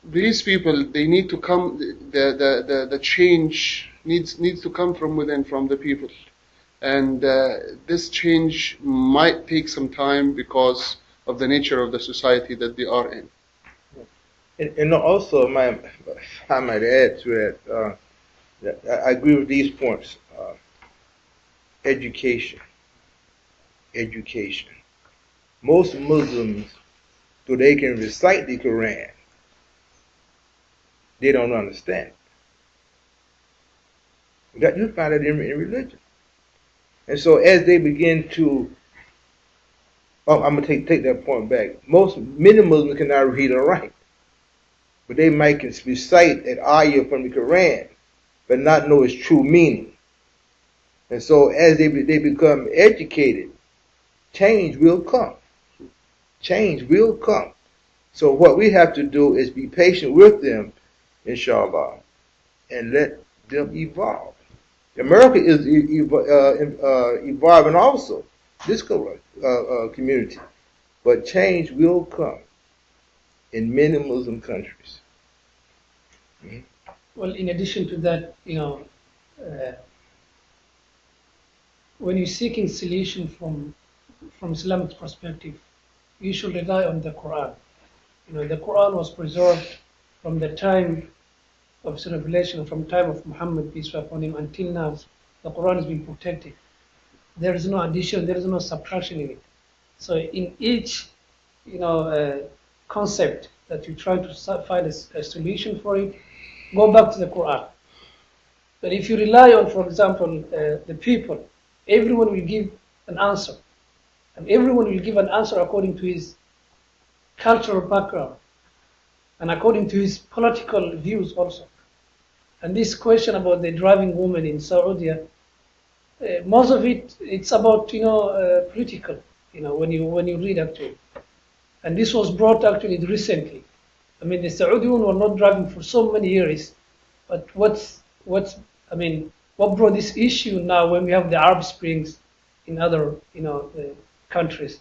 these people, they need to come. The change needs to come from within, from the people, and this change might take some time because of the nature of the society that they are in. And also, I might add to that. I agree with these points. Education. Most Muslims, though they can recite the Quran, they don't understand. You find it in religion. And so as they begin to, I'm going to take that point back. Many Muslims cannot read or write, but they might recite an ayah from the Quran, but not know its true meaning. And so as they become educated, change will come. Change will come. So what we have to do is be patient with them, inshallah, and let them evolve. America is evolving also, this community. But change will come in many Muslim countries. Mm-hmm. Well, in addition to that, when you're seeking solution from Islamic perspective, you should rely on the Quran. The Quran was preserved from the time of its revelation, from time of Muhammad, peace be upon him, until now. The Quran has been protected. There is no addition, there is no subtraction in it. So in each, concept that you try to find a solution for it, go back to the Quran. But if you rely on, for example, the people, everyone will give an answer. And everyone will give an answer according to his cultural background and according to his political views also. And this question about the driving woman in Saudi, most of it's about political. When you read actually, and this was brought actually recently. I mean, the Saudi women were not driving for so many years, but what brought this issue now when we have the Arab Springs in other countries?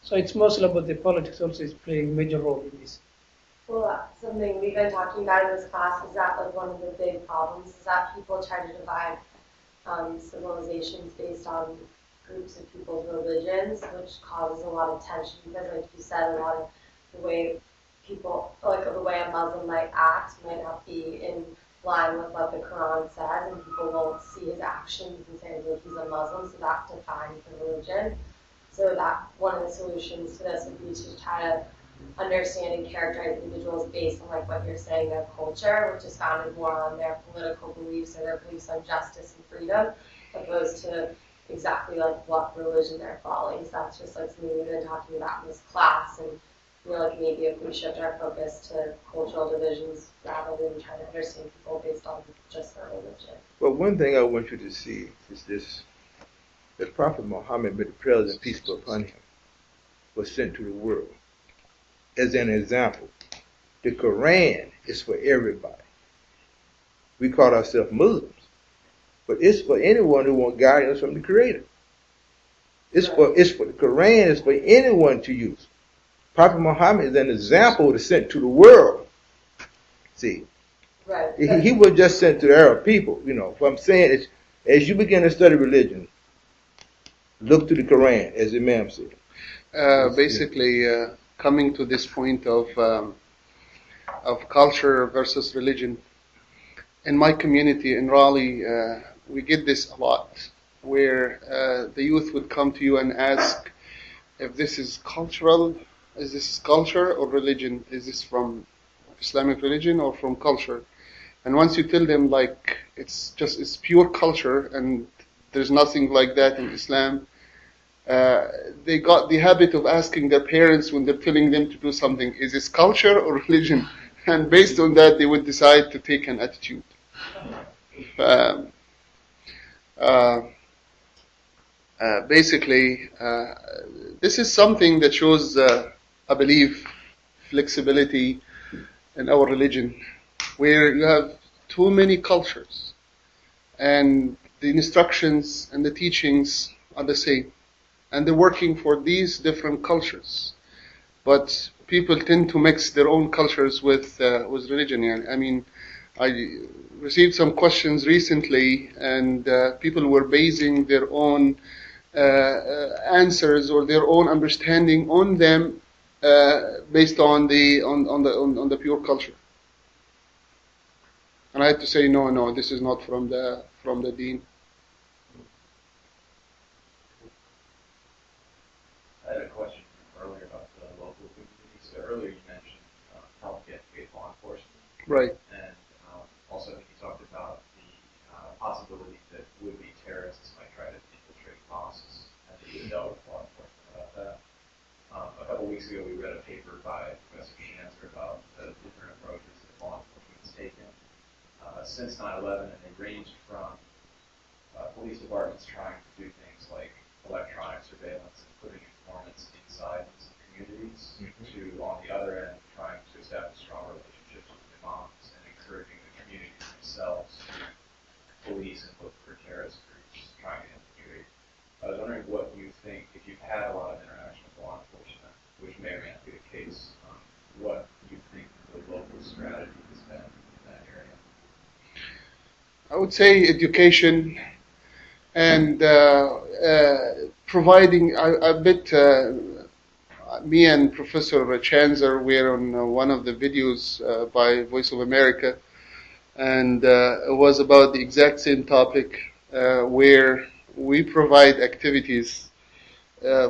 So it's mostly about the politics also is playing a major role in this. Well, something we've been talking about in this class is that one of the big problems is that people try to divide civilizations based on groups of people's religions, which causes a lot of tension because, like you said, a lot of the way people, like the way a Muslim might act might not be in line with what the Quran says, and people won't see his actions and say that he's a Muslim, so that defines the religion. So that one of the solutions to this would be to try to understand and characterize individuals based on like what you're saying, their culture, which is founded more on their political beliefs or their beliefs on justice and freedom, opposed to exactly like what religion they're following. So that's just like something we've been talking about in this class, and you know, like maybe if we shift our focus to cultural divisions rather than trying to understand people based on just their religion. Well, one thing I want you to see is this: that Prophet Muhammad, may the praise and peace be upon him, was sent to the world. As an example, the Quran is for everybody. We call ourselves Muslims, but it's for anyone who wants guidance from the Creator. It's for the Quran is for anyone to use. Prophet Muhammad is an example that's sent to the world. See, right. He was just sent to the Arab people. You know, what I'm saying is, as you begin to study religion, look to the Quran, as Imam said. Basically, coming to this point of culture versus religion. In my community in Raleigh, we get this a lot, where the youth would come to you and ask if this is cultural, is this culture or religion? Is this from Islamic religion or from culture? And once you tell them like it's pure culture and there's nothing like that in Islam, they got the habit of asking their parents when they're telling them to do something, is this culture or religion? And based on that, they would decide to take an attitude. Basically, this is something that shows, I believe, flexibility in our religion, where you have too many cultures, and the instructions and the teachings are the same. And they're working for these different cultures, but people tend to mix their own cultures with religion. I mean, I received some questions recently, and people were basing their own answers or their own understanding on them based on the pure culture. And I had to say, no, this is not from the deen. I had a question earlier about the local community. So earlier you mentioned help get law enforcement. Right. And also I think you talked about the possibility that would-be terrorists might try to infiltrate mosques, and that you know with law enforcement about that. A couple weeks ago we read a paper by Professor Shanzer about the different approaches that law enforcement has taken since 9/11, and they ranged from police departments trying to do things like electronic surveillance and putting informants inside some communities, to, on the other end, trying to establish strong relationships with imams and encouraging the communities themselves to police and look for terrorist groups trying to infiltrate. I was wondering what you think, if you've had a lot of interaction with law enforcement, which may or may not be the case, what you think the local strategy has been in that area. I would say education and providing a bit. Me and Professor Chanzer were on one of the videos by Voice of America, and it was about the exact same topic, where we provide activities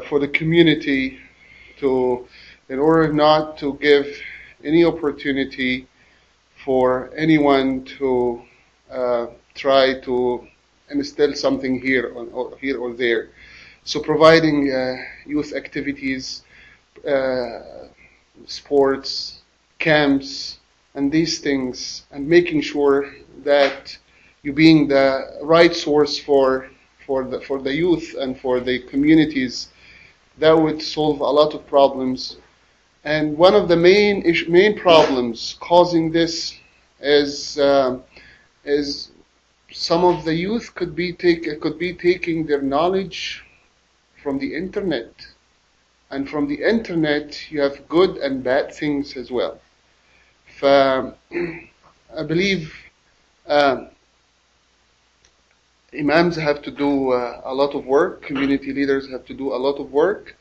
for the community in order not to give any opportunity for anyone to try to instill something here or there. So providing youth activities, sports, camps, and these things, and making sure that you being the right source for the youth and for the communities, that would solve a lot of problems. And one of the main problems causing this is some of the youth could be taking their knowledge from the internet, and from the internet you have good and bad things as well. I believe imams have to do a lot of work. Community leaders have to do a lot of work.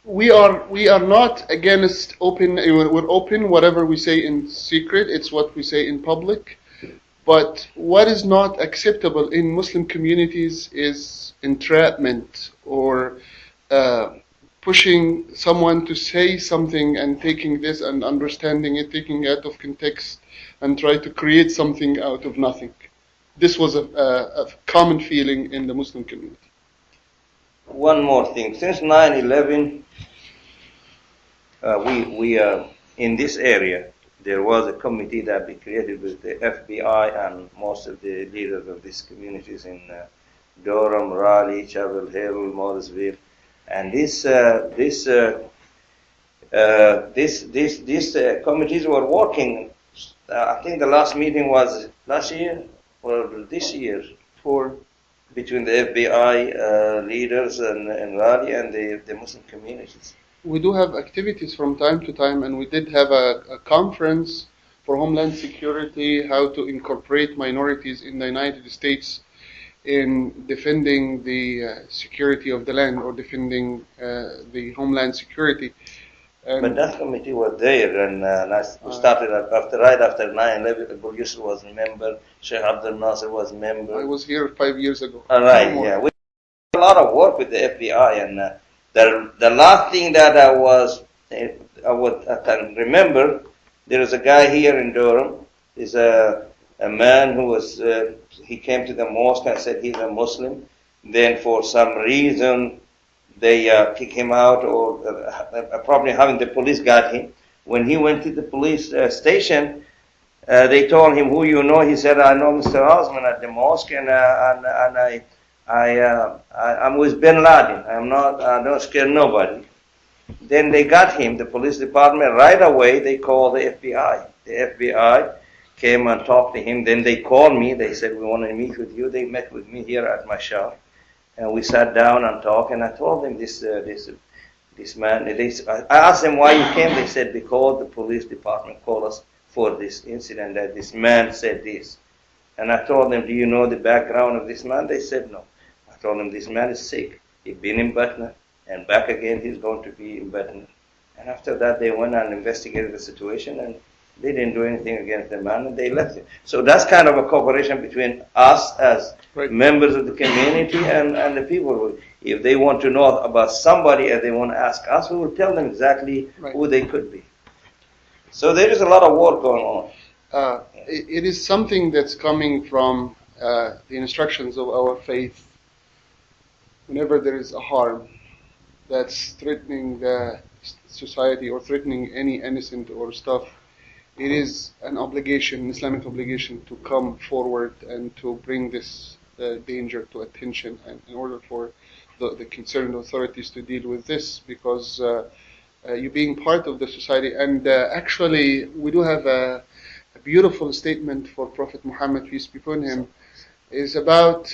we are not against open. We're open. Whatever we say in secret, it's what we say in public. But what is not acceptable in Muslim communities is entrapment or pushing someone to say something and taking this and understanding it, taking it out of context, and try to create something out of nothing. This was a common feeling in the Muslim community. One more thing. Since 9/11, we in this area, there was a committee that we created with the FBI and most of the leaders of these communities in Durham, Raleigh, Chapel Hill, Morrisville, and these committees were working. I think the last meeting was last year or this year for between the FBI leaders in Raleigh and the Muslim communities. We do have activities from time to time, and we did have a conference for Homeland Security, how to incorporate minorities in the United States in defending the security of the land or defending the Homeland Security. And but that committee was there, and we started right after 9/11. Abu Yusuf was a member, Sheikh Abdul Nasser was a member. I was here 5 years ago. All right, yeah. We did a lot of work with the FBI, and the last thing that I can remember, there is a guy here in Durham. Is a man who was he came to the mosque and said he's a Muslim. Then for some reason they kick him out, or probably having the police got him. When he went to the police station, they told him, "Who you know?" He said, "I know Mr. Osman at the mosque, and I'm with Bin Laden. I don't scare nobody." Then they got him, the police department, right away. They called the FBI. The FBI came and talked to him. Then they called me. They said, "We want to meet with you." They met with me here at my shop. And we sat down and talked, and I told them this man. I asked them why you came. They said because the police department called us for this incident that this man said this. And I told them, "Do you know the background of this man?" They said no. I told them this man is sick. He's been in Batna, and back again he's going to be in Batna. And after that they went and investigated the situation, and they didn't do anything against the man, and they left him. So that's kind of a cooperation between us as members of the community and the people. If they want to know about somebody and they want to ask us, we will tell them exactly who they could be. So there is a lot of work going on. It is something that's coming from the instructions of our faith. Whenever there is a harm that's threatening the society or threatening any innocent or stuff, it is an obligation, an Islamic obligation, to come forward and to bring this danger to attention, and in order for the concerned authorities to deal with this, because you being part of the society. And actually, we do have a beautiful statement for Prophet Muhammad, peace be upon him, is about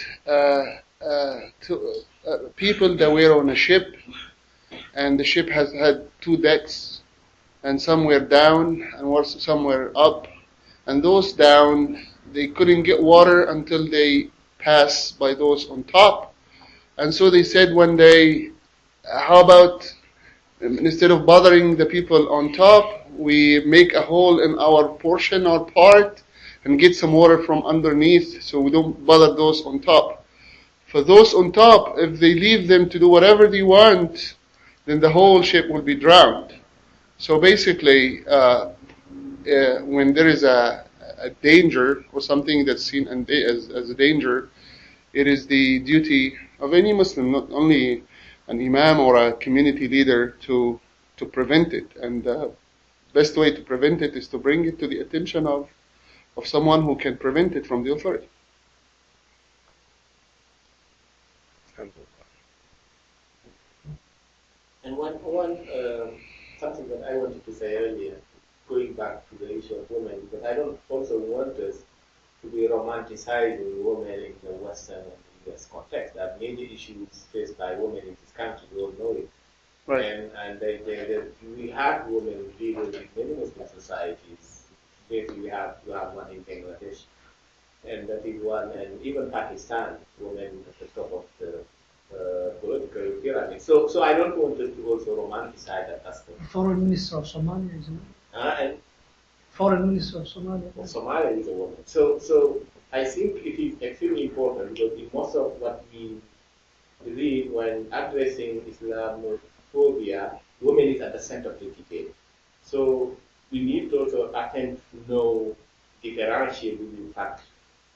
people that were on a ship, and the ship has had 2 decks, and some were down and some were up, and those down, they couldn't get water until they passed by those on top. And so they said one day, how about instead of bothering the people on top, we make a hole in our portion, our part, and get some water from underneath so we don't bother those on top. For those on top, if they leave them to do whatever they want, then the whole ship will be drowned. So basically, when there is a danger or something that's seen as a danger, it is the duty of any Muslim, not only an imam or a community leader, to prevent it. And the best way to prevent it is to bring it to the attention of someone who can prevent it from the authority. And one something that I wanted to say earlier, going back to the issue of women, because I don't also want us to be romanticizing women in the Western and US context. There are many issues faced by women in this country, we all know it. Right. And we have women leaders in many Muslim societies. Basically, you have one in Bangladesh, and that is one, and even Pakistan, women at the top of the political pyramid. So I don't want us to also romanticize that aspect. Foreign Minister of Somalia, isn't it? And Foreign Minister of Somalia. Somalia is a woman. So I think it is extremely important because in most of what we believe when addressing Islamophobia, women is at the center of the debate. So we need to also attempt to know differentiate between fact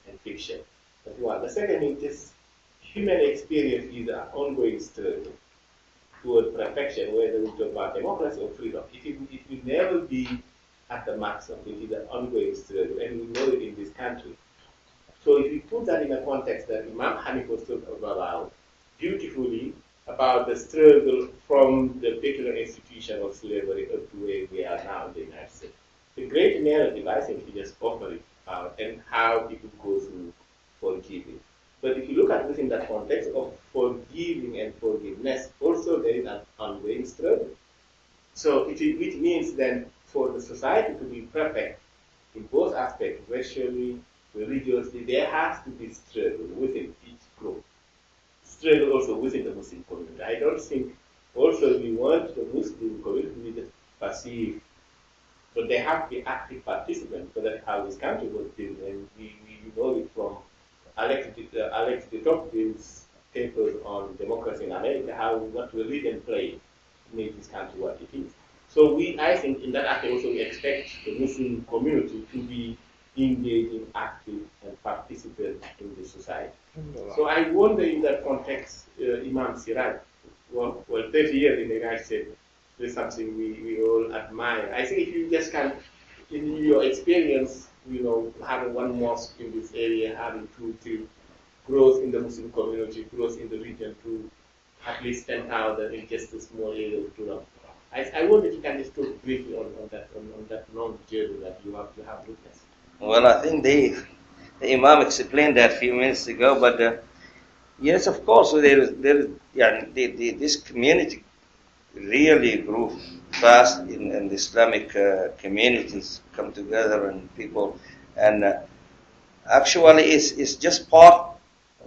and fiction. That's one. The second is this human experience is an ongoing struggle toward perfection, whether we talk about democracy or freedom. It will never be at the maximum. It is an ongoing struggle, and we know it in this country. So if we put that in a context that Imam Hanif was talking about beautifully about the struggle from the particular institution of slavery up to where we are now in the United States. The great narrative, I think, he just offered it out and how people go through forgiving. But if you look at this in that context of forgiving and forgiveness, also there is an ongoing struggle. So which means then for the society to be perfect in both aspects, racially, religiously, there has to be struggle within each group. Struggle also within the Muslim community. I don't think also we want the Muslim community to be just passive, but they have to be active participants. So that's how this country was built, and we know it from Alex de Tocqueville's papers on democracy in America, how what religion played to make this country what it is. So I think in that aspect also we expect the Muslim community to be engaging, active, and participant in the society. So I wonder in that context, Imam Siraj, well, 30 years in the United States, is something we all admire. I think if you just can, in your experience, having one mosque in this area, having 2, 3 growth in the Muslim community, growth in the region to at least 10,000 in just a small area of Turam. I wonder if you can just talk briefly on that long journey that you have witnessed. Well, I think the Imam explained that a few minutes ago, but yes, of course, this community really grew fast in the Islamic communities come together and people, and actually it's just part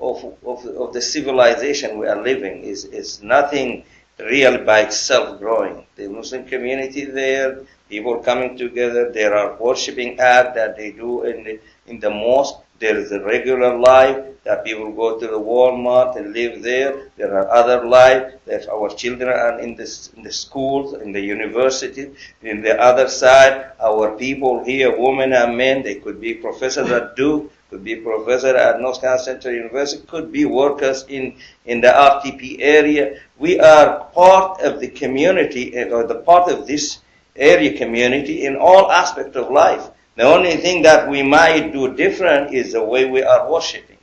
of the civilization we are living. Is nothing real by itself growing. The Muslim community there, people coming together, there are worshipping acts that they do in the mosque. There is a regular life that people go to the Walmart and live there. There are other life that our children are in the schools, in the university. In the other side, our people here, women and men, they could be professors at Duke, could be professor at North Carolina Central University, could be workers in the RTP area. We are part of the community, or the part of this area community in all aspects of life. The only thing that we might do different is the way we are worshiping.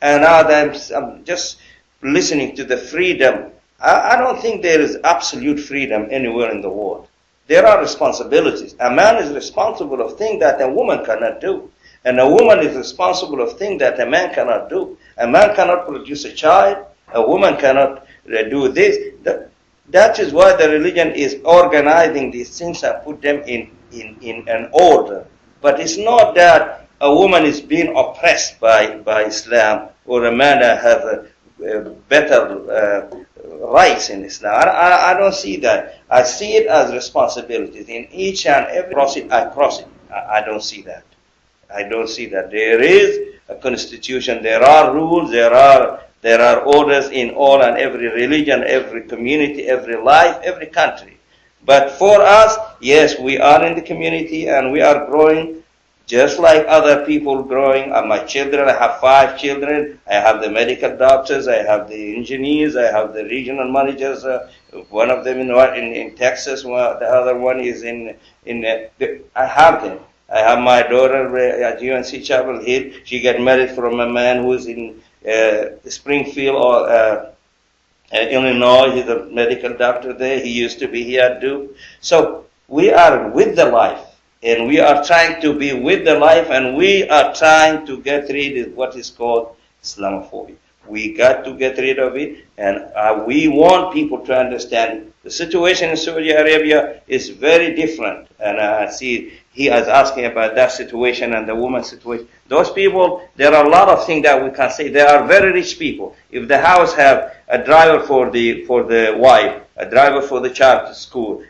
And now that I'm just listening to the freedom, I don't think there is absolute freedom anywhere in the world. There are responsibilities. A man is responsible of things that a woman cannot do. And a woman is responsible of things that a man cannot do. A man cannot produce a child. A woman cannot do this. That is why the religion is organizing these things and put them in an order. But it's not that a woman is being oppressed by Islam or a man has better rights in Islam. I don't see that. I see it as responsibilities. In each and every cross it. I don't see that. I don't see that. There is a constitution. There are rules. There are orders in all and every religion, every community, every life, every country. But for us, yes, we are in the community and we are growing just like other people growing. My children, I have 5 children. I have the medical doctors. I have the engineers. I have the regional managers. One of them in Texas. The other one is I have them. I have my daughter at UNC Chapel Hill. She got married from a man who is in Springfield or Illinois. He's a medical doctor there. He used to be here at Duke. So we are with the life. And we are trying to be with the life, and we are trying to get rid of what is called Islamophobia. We got to get rid of it, and we want people to understand the situation in Saudi Arabia is very different. And I see he is asking about that situation and the woman's situation. Those people, there are a lot of things that we can say. They are very rich people. If the house have a driver for the wife, a driver for the child to school.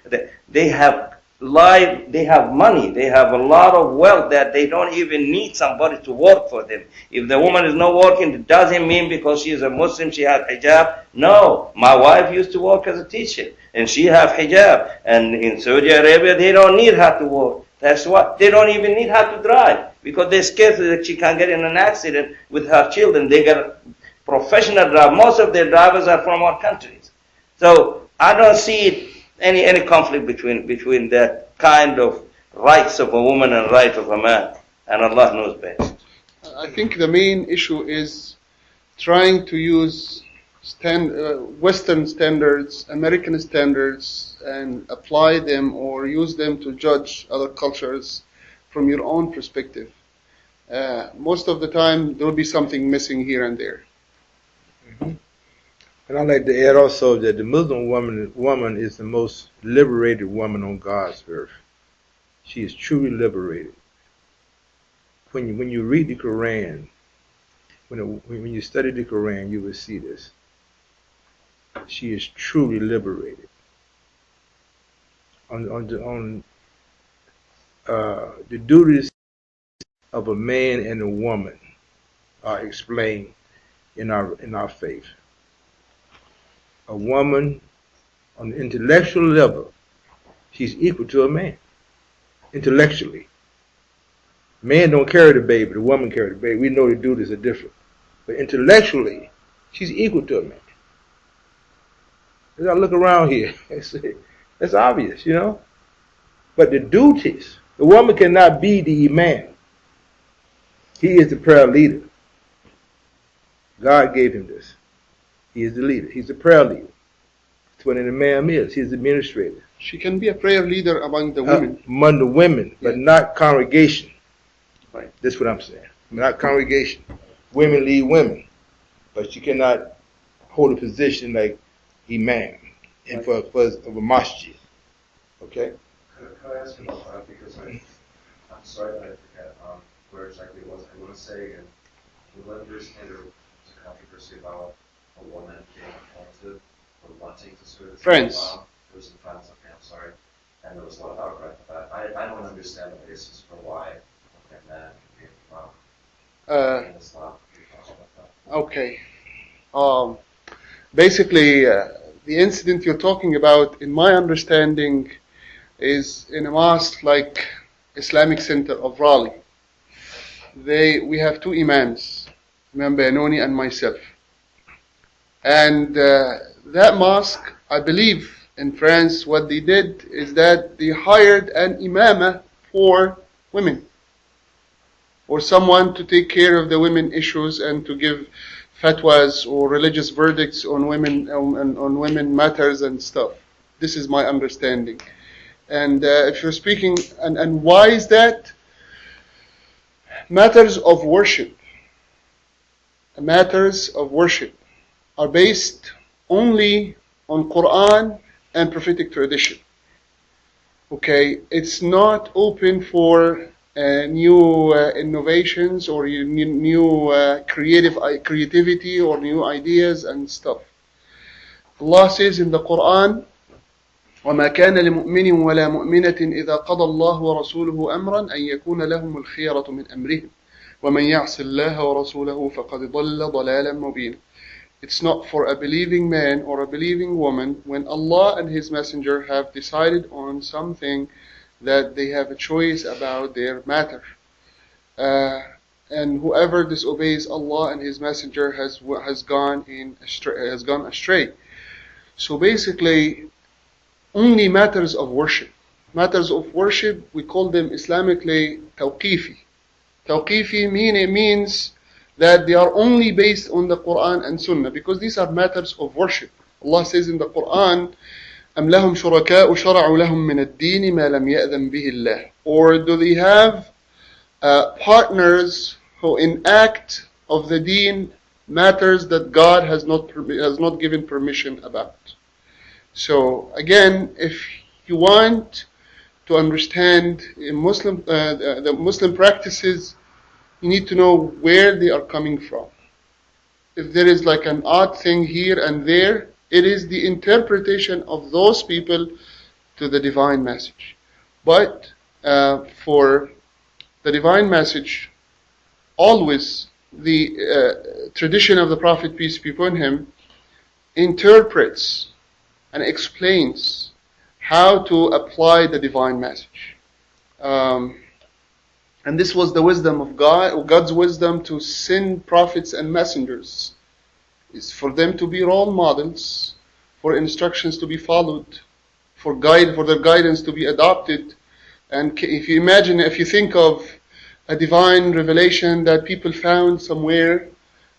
They have they have money, they have a lot of wealth that they don't even need somebody to work for them. If the woman is not working, it doesn't mean because she is a Muslim she has hijab. No, my wife used to work as a teacher and she have hijab. And in Saudi Arabia, they don't need her to work. That's why they don't even need her to drive because they're scared that she can get in an accident with her children. They got professional drivers. Most of their drivers are from our countries. So I don't see any conflict between that kind of rights of a woman and rights of a man, and Allah knows best. I think the main issue is trying to use Western standards, American standards, and apply them or use them to judge other cultures from your own perspective. Most of the time, there will be something missing here and there. Mm-hmm. And I'd like to add also that the Muslim woman is the most liberated woman on God's earth. She is truly liberated. When you read the Quran, when you study the Quran, you will see this. She is truly liberated. On the duties of a man and a woman are explained in our faith. A woman on the intellectual level, she's equal to a man intellectually. Man don't carry the baby, the woman carry the baby. We know the duties are different. But intellectually, she's equal to a man. As I look around here, it's obvious, you know. But the duties, the woman cannot be the imam. He is the prayer leader. God gave him this. He is the leader. He's the prayer leader. That's what an imam is. He's the administrator. She can be a prayer leader among the women. Among the women, but not congregation. Right. That's what I'm saying. Not congregation. Women lead women. But she cannot hold a position like imam and for a masjid. Okay? Could I ask you about that? Because I'm sorry that I forget where exactly it was. I want to say again, we understand there's a controversy about a woman being appointed or wanting to serve as France. It was in France, okay, I'm sorry. And there was a lot of outcry for that. I don't understand the basis for why a man can be imam in Islam. Can you talk about that? Okay. Basically, the incident you're talking about, in my understanding, is in a mosque like Islamic Center of Raleigh. We have two imams, Imam Benoni and myself. And that mosque, I believe in France, what they did is that they hired an imama for women, or someone to take care of the women issues and to give fatwas or religious verdicts on women on women matters and stuff. This is my understanding. And if you're speaking, and why is that? Matters of worship are based only on Quran and prophetic tradition. Okay, it's not open for new innovations or new creativity or new ideas and stuff. Allah says in the Quran, وَمَا كَانَ لِمُؤْمِنٍ وَلَا مُؤْمِنَةٍ إِذَا قَضَى اللَّهُ وَرَسُولُهُ أَمْرًا أَنْ يَكُونَ لَهُمُ الْخِيَرَةُ مِنْ أَمْرِهِمْ وَمَنْ يَعْصِ اللَّهَ وَرَسُولَهُ فَقَدْ ضَلَّ ضَلَالًا مُبِينًا. It's not for a believing man or a believing woman when Allah and His Messenger have decided on something that they have a choice about their matter. And whoever disobeys Allah and His Messenger has gone astray. So basically, only matters of worship. Matters of worship, we call them Islamically tawqifi. Tawqifi means that they are only based on the Quran and Sunnah, because these are matters of worship. Allah says in the Quran, أَمْ لَهُمْ شُرَكَاءُ شَرَعُوا لَهُم مِّنَ الدِّينِ مَا لَمْ يَأْذَنْ بِهِ اللَّهُ. Or do they have partners who enact of the deen matters that God has not given permission about? So again, if you want to understand the Muslim practices, you need to know where they are coming from. if there is like an odd thing here and there, it is the interpretation of those people to the divine message. But for the divine message, always the tradition of the Prophet, peace be upon him, interprets and explains how to apply the divine message. And this was the wisdom of God, or God's wisdom to send prophets and messengers, is for them to be role models, for instructions to be followed, for their guidance to be adopted. And if you think of a divine revelation that people found somewhere,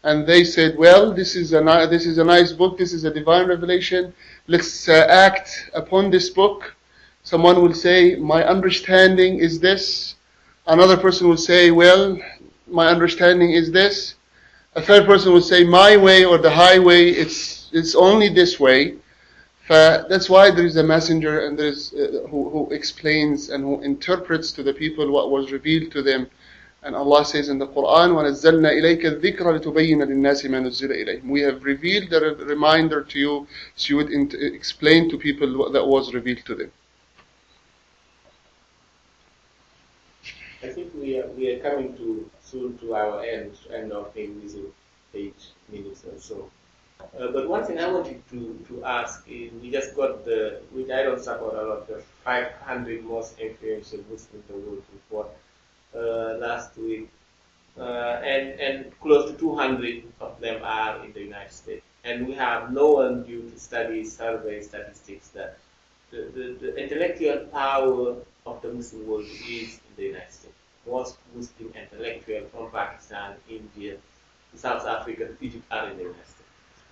and they said, well, this is a nice book, this is a divine revelation, let's act upon this book. Someone will say, my understanding is this. Another person will say, well, my understanding is this. A third person will say, my way or the highway, it's only this way. That's why there is a messenger, and there is who explains and who interprets to the people what was revealed to them. And Allah says in the Quran, وَنَزَّلْنَا إِلَيْكَ الذِّكْرَ لِتُبَيِّنَ لِلنَّاسِ مَا نُزِّلَ إِلَيْهِمْ. We have revealed the reminder to you, so you would explain to people what that was revealed to them. I think we are coming soon to our end of maybe within 8 minutes or so. But one thing I wanted to ask is, we just got which I don't support a lot, the 500 most influential Muslims in the world report last week, and close to 200 of them are in the United States, and we have no one due to study survey statistics that the intellectual power of the Muslim world is in the United States. Most Muslim intellectuals from Pakistan, India, South Africa, Egypt are in the United States.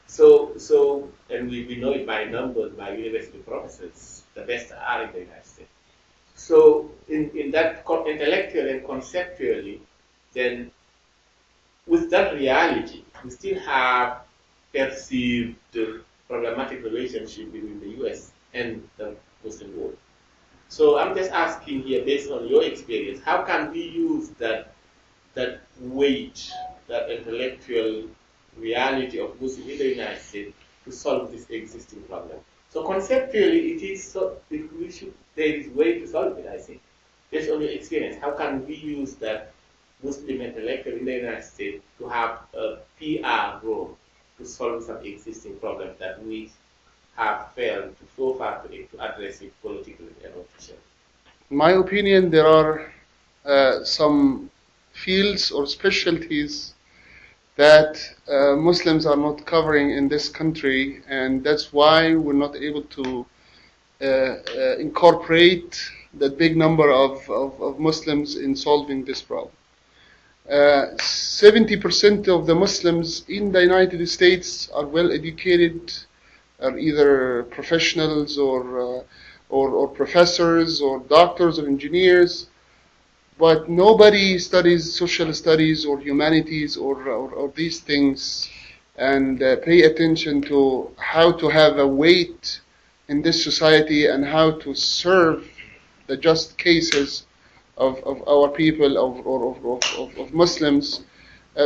So, and we know it by numbers, by university professors, the best are in the United States. So, in that intellectually and conceptually, then with that reality, we still have perceived problematic relationship between the U.S. and the Muslim world. So I'm just asking here, based on your experience, how can we use that weight, that intellectual reality of Muslim in the United States to solve this existing problem? So conceptually, there is way to solve it, I think. Based on your experience, how can we use that Muslim intellectual in the United States to have a PR role to solve some existing problems that we have failed to so far to address it politically and officially? In my opinion, there are some fields or specialties that Muslims are not covering in this country, and that's why we're not able to incorporate that big number of Muslims in solving this problem. 70% of the Muslims in the United States are well educated, are either professionals or professors or doctors or engineers, but nobody studies social studies or humanities or these things and pay attention to how to have a weight in this society and how to serve the just cases of our people, of Muslims,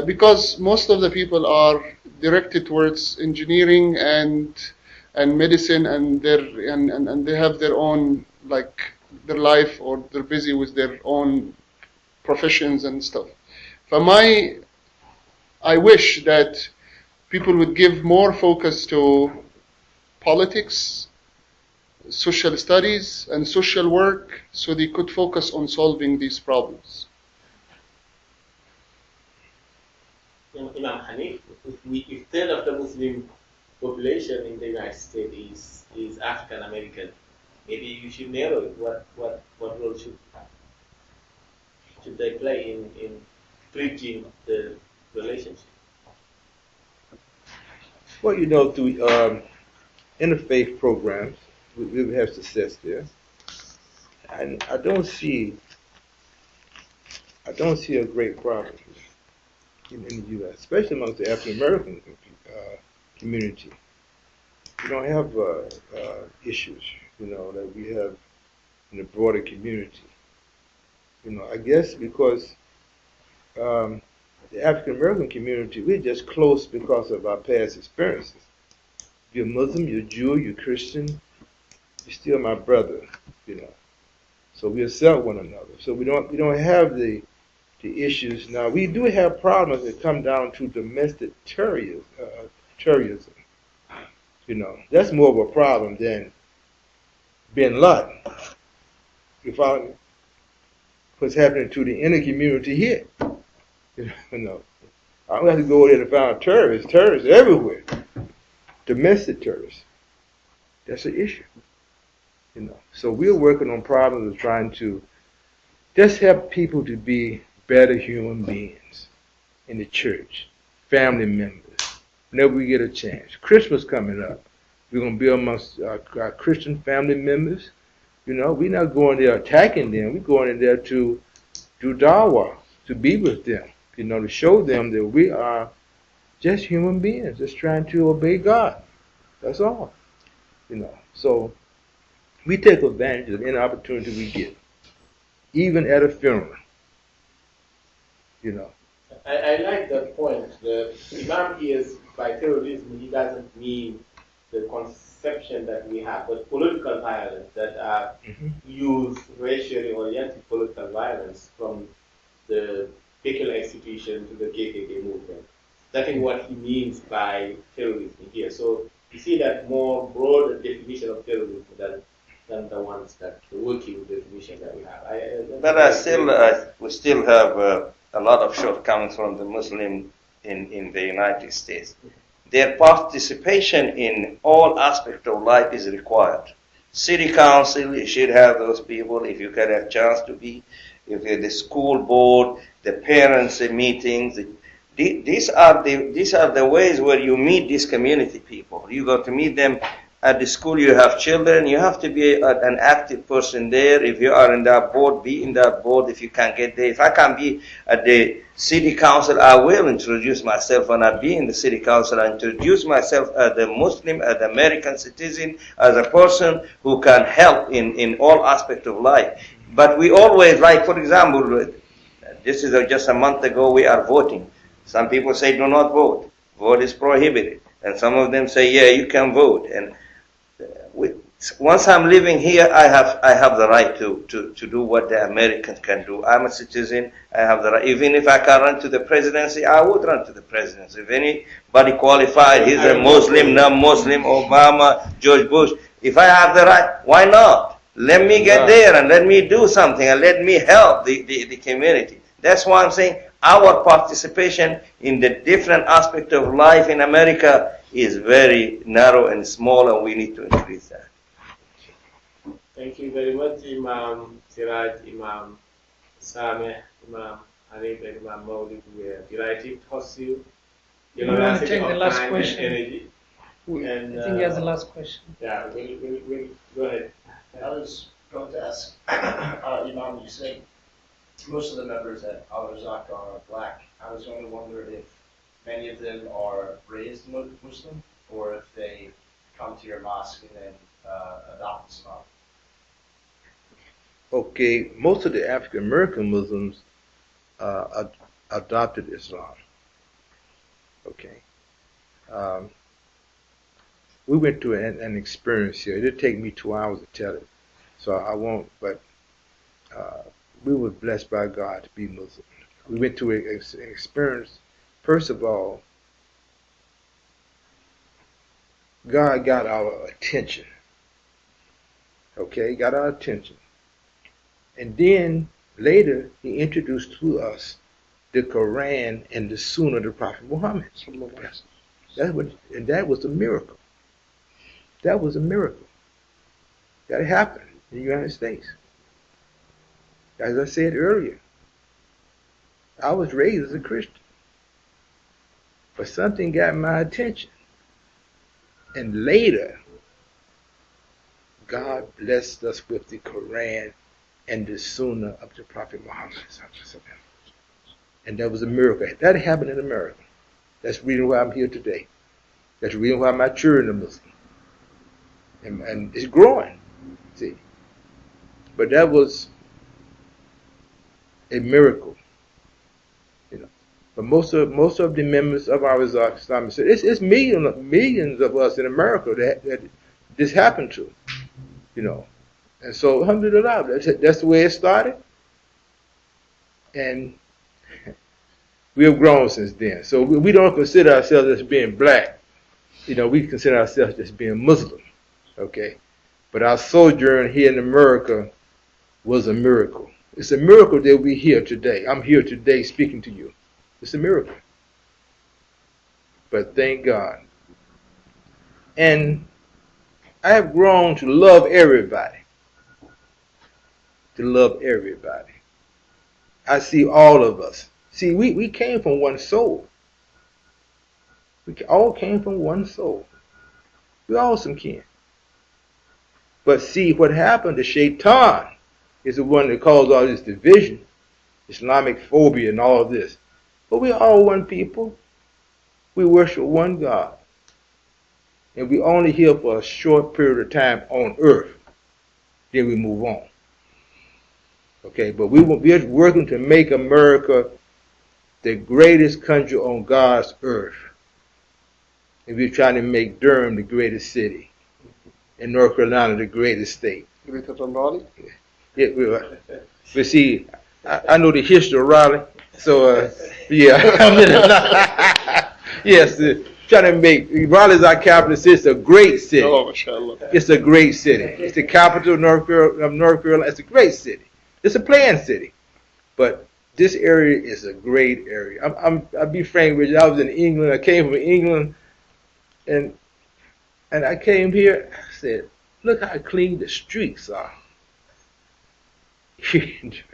because most of the people are directed towards engineering and medicine, and they have their own, like, their life, or they're busy with their own professions and stuff. I wish that people would give more focus to politics, social studies, and social work, so they could focus on solving these problems. Imam Hanif, if third of the Muslim population in the United States is African American, maybe you should narrow it. What role should they play in bridging the relationship? Well, through interfaith programs, we have success there, and I don't see a great problem in the U.S., especially amongst the African American community. We don't have issues, that we have in the broader community. I guess because the African American community, we're just close because of our past experiences. You're Muslim, you're Jew, you're Christian, you're still my brother, you know. So we accept one another. So we don't have the issues now. We do have problems that come down to domestic terrorism. You know, that's more of a problem than Bin Laden. You follow me? What's happening to the inner community here? You know, I don't have to go there to find terrorists. Terrorists everywhere. Domestic terrorists. That's an issue. You know, so we're working on problems of trying to just help people to be better human beings in the church, family members, whenever we get a chance. Christmas coming up. We're going to be amongst our Christian family members. You know, we're not going there attacking them. We're going in there to do dawah, to be with them, you know, to show them that we are just human beings, just trying to obey God. That's all. You know, so we take advantage of any opportunity we get, even at a funeral. You know. I like that point. The Imam is, by terrorism, he doesn't mean the conception that we have, but political violence that are used, racially oriented political violence from the peculiar execution to the KKK movement. That is what he means by terrorism here. So you see that more broader definition of terrorism than the ones that the working definition that we have. But we still have a lot of shortcomings from the Muslim in the United States. Their participation in all aspects of life is required. City council, you should have those people if you get a chance to be. If you're the school board, the parents' meetings. These are the ways where you meet these community people. You go to meet them at the school. You have children. You have to be an active person there. If you are in that board, be in that board. If you can get there, if I can be at the city council, I will introduce myself. When I be in the city council, I introduce myself as a Muslim, as an American citizen, as a person who can help in all aspects of life. But we always, like for example, this is just a month ago, we are voting. Some people say do not vote. Vote is prohibited. And some of them say, yeah, you can vote. And once I'm living here, I have the right to do what the Americans can do. I'm a citizen. I have the right. Even if I can run to the presidency, I would run to the presidency. If anybody qualified, he's a Muslim, non-Muslim, Obama, George Bush. If I have the right, why not? Let me get there and let me do something and let me help the community. That's why I'm saying our participation in the different aspect of life in America is very narrow and small, and we need to increase that. Thank you very much, Imam Siraj, Imam Sameh, Imam Hanif, and Imam Maulid. We are delighted to host you. We want to take the last question. And, I think he has the last question. Yeah, we'll go ahead. I was going to ask Imam, you said most of the members at Al-Razak are black. I was going to wonder if many of them are raised Muslim or if they come to your mosque and then adopt Islam. Okay, most of the African American Muslims adopted Islam. Okay. We went through an experience here. It'd take me 2 hours to tell it, so I won't, but we were blessed by God to be Muslim. We went through an experience. First of all, God got our attention. Okay, got our attention. And then later, he introduced to us the Quran and the Sunnah of the Prophet Muhammad. That was a miracle. That was a miracle. That happened in the United States. As I said earlier, I was raised as a Christian. But something got my attention. And later, God blessed us with the Quran and the Sunnah of the Prophet Muhammad. And that was a miracle. That happened in America. That's the reason why I'm here today. That's the reason why my children are Muslim. And it's growing, see. But that was a miracle, you know. But most of the members of our Islamic State, it's millions of us in America that this happened to, you know. And so, alhamdulillah, that's the way it started. And we have grown since then. So we don't consider ourselves as being black. You know, we consider ourselves as being Muslim, okay? But our sojourn here in America was a miracle. It's a miracle that we're here today. I'm here today speaking to you. It's a miracle. But thank God. And I have grown to love everybody. To love everybody. I see all of us. See, we came from one soul. We all came from one soul. We all some kin. But see, what happened to Shaitan is the one that caused all this division, Islamic phobia and all of this. But we're all one people. We worship one God. And we only here for a short period of time on earth. Then we move on. Okay, but we're working to make America the greatest country on God's earth. And we're trying to make Durham the greatest city. And North Carolina the greatest state. Greater than Raleigh? Yeah, but see, I know the history of Raleigh. So, yeah. Yes, trying to make Raleigh's our capital city. It's a great city. Oh, mashallah. It's a great city. It's the capital of North Carolina. It's a great city. It's a planned city. But this area is a great area. I'll be frank with you. I was in England. I came from England. And I came here. I said, look how clean the streets are.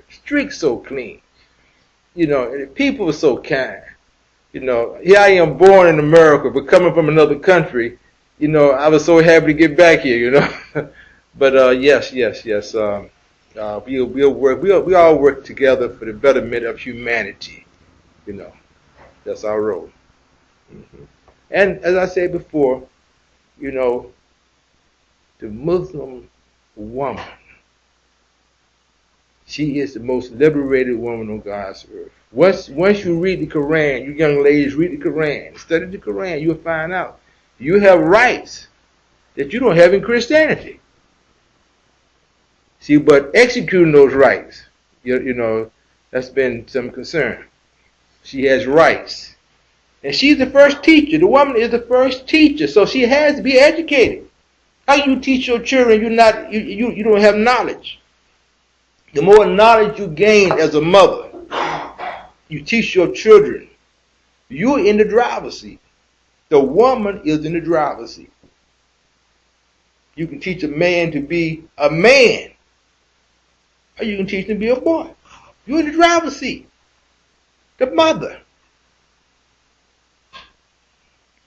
Streets so clean. You know, and the people are so kind. You know, here I am born in America, but coming from another country, you know, I was so happy to get back here, you know. But yes. We all work together for the betterment of humanity. You know, that's our role. Mm-hmm. And as I said before, you know, the Muslim woman, she is the most liberated woman on God's earth. Once you read the Quran, you young ladies read the Quran, study the Quran, you'll find out you have rights that you don't have in Christianity. See, but executing those rights, you know, that's been some concern. She has rights. And she's the first teacher. The woman is the first teacher, so she has to be educated. How you teach your children, you don't have knowledge. The more knowledge you gain as a mother, you teach your children, you're in the driver's seat. The woman is in the driver's seat. You can teach a man to be a man, or you can teach him to be a boy. You're in the driver's seat. The mother.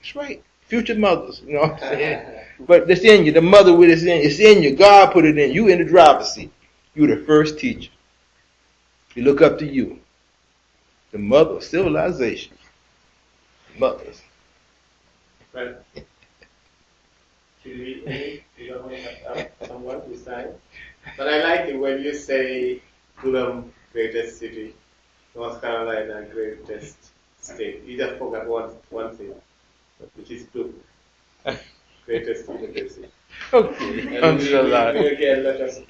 That's right. Future mothers, you know what I'm saying? But it's in you. The mother with it, it's in you. God put it in you. In the driver's seat. You're the first teacher. We look up to you. The mother of civilization. Mothers. Well, should we have someone to sign? But I like it when you say Durham, greatest city, North Carolina, greatest state. You just forgot one thing, which is true. Greatest university. Okay. Again, let us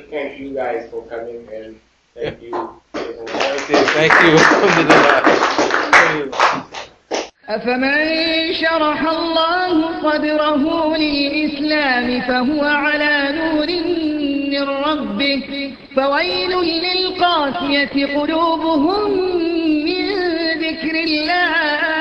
thank you guys for coming and thank you. Okay, thank you. أفمن شرح الله صدره للإسلام فهو على نور من ربه فويل للقاسية قلوبهم من ذكر الله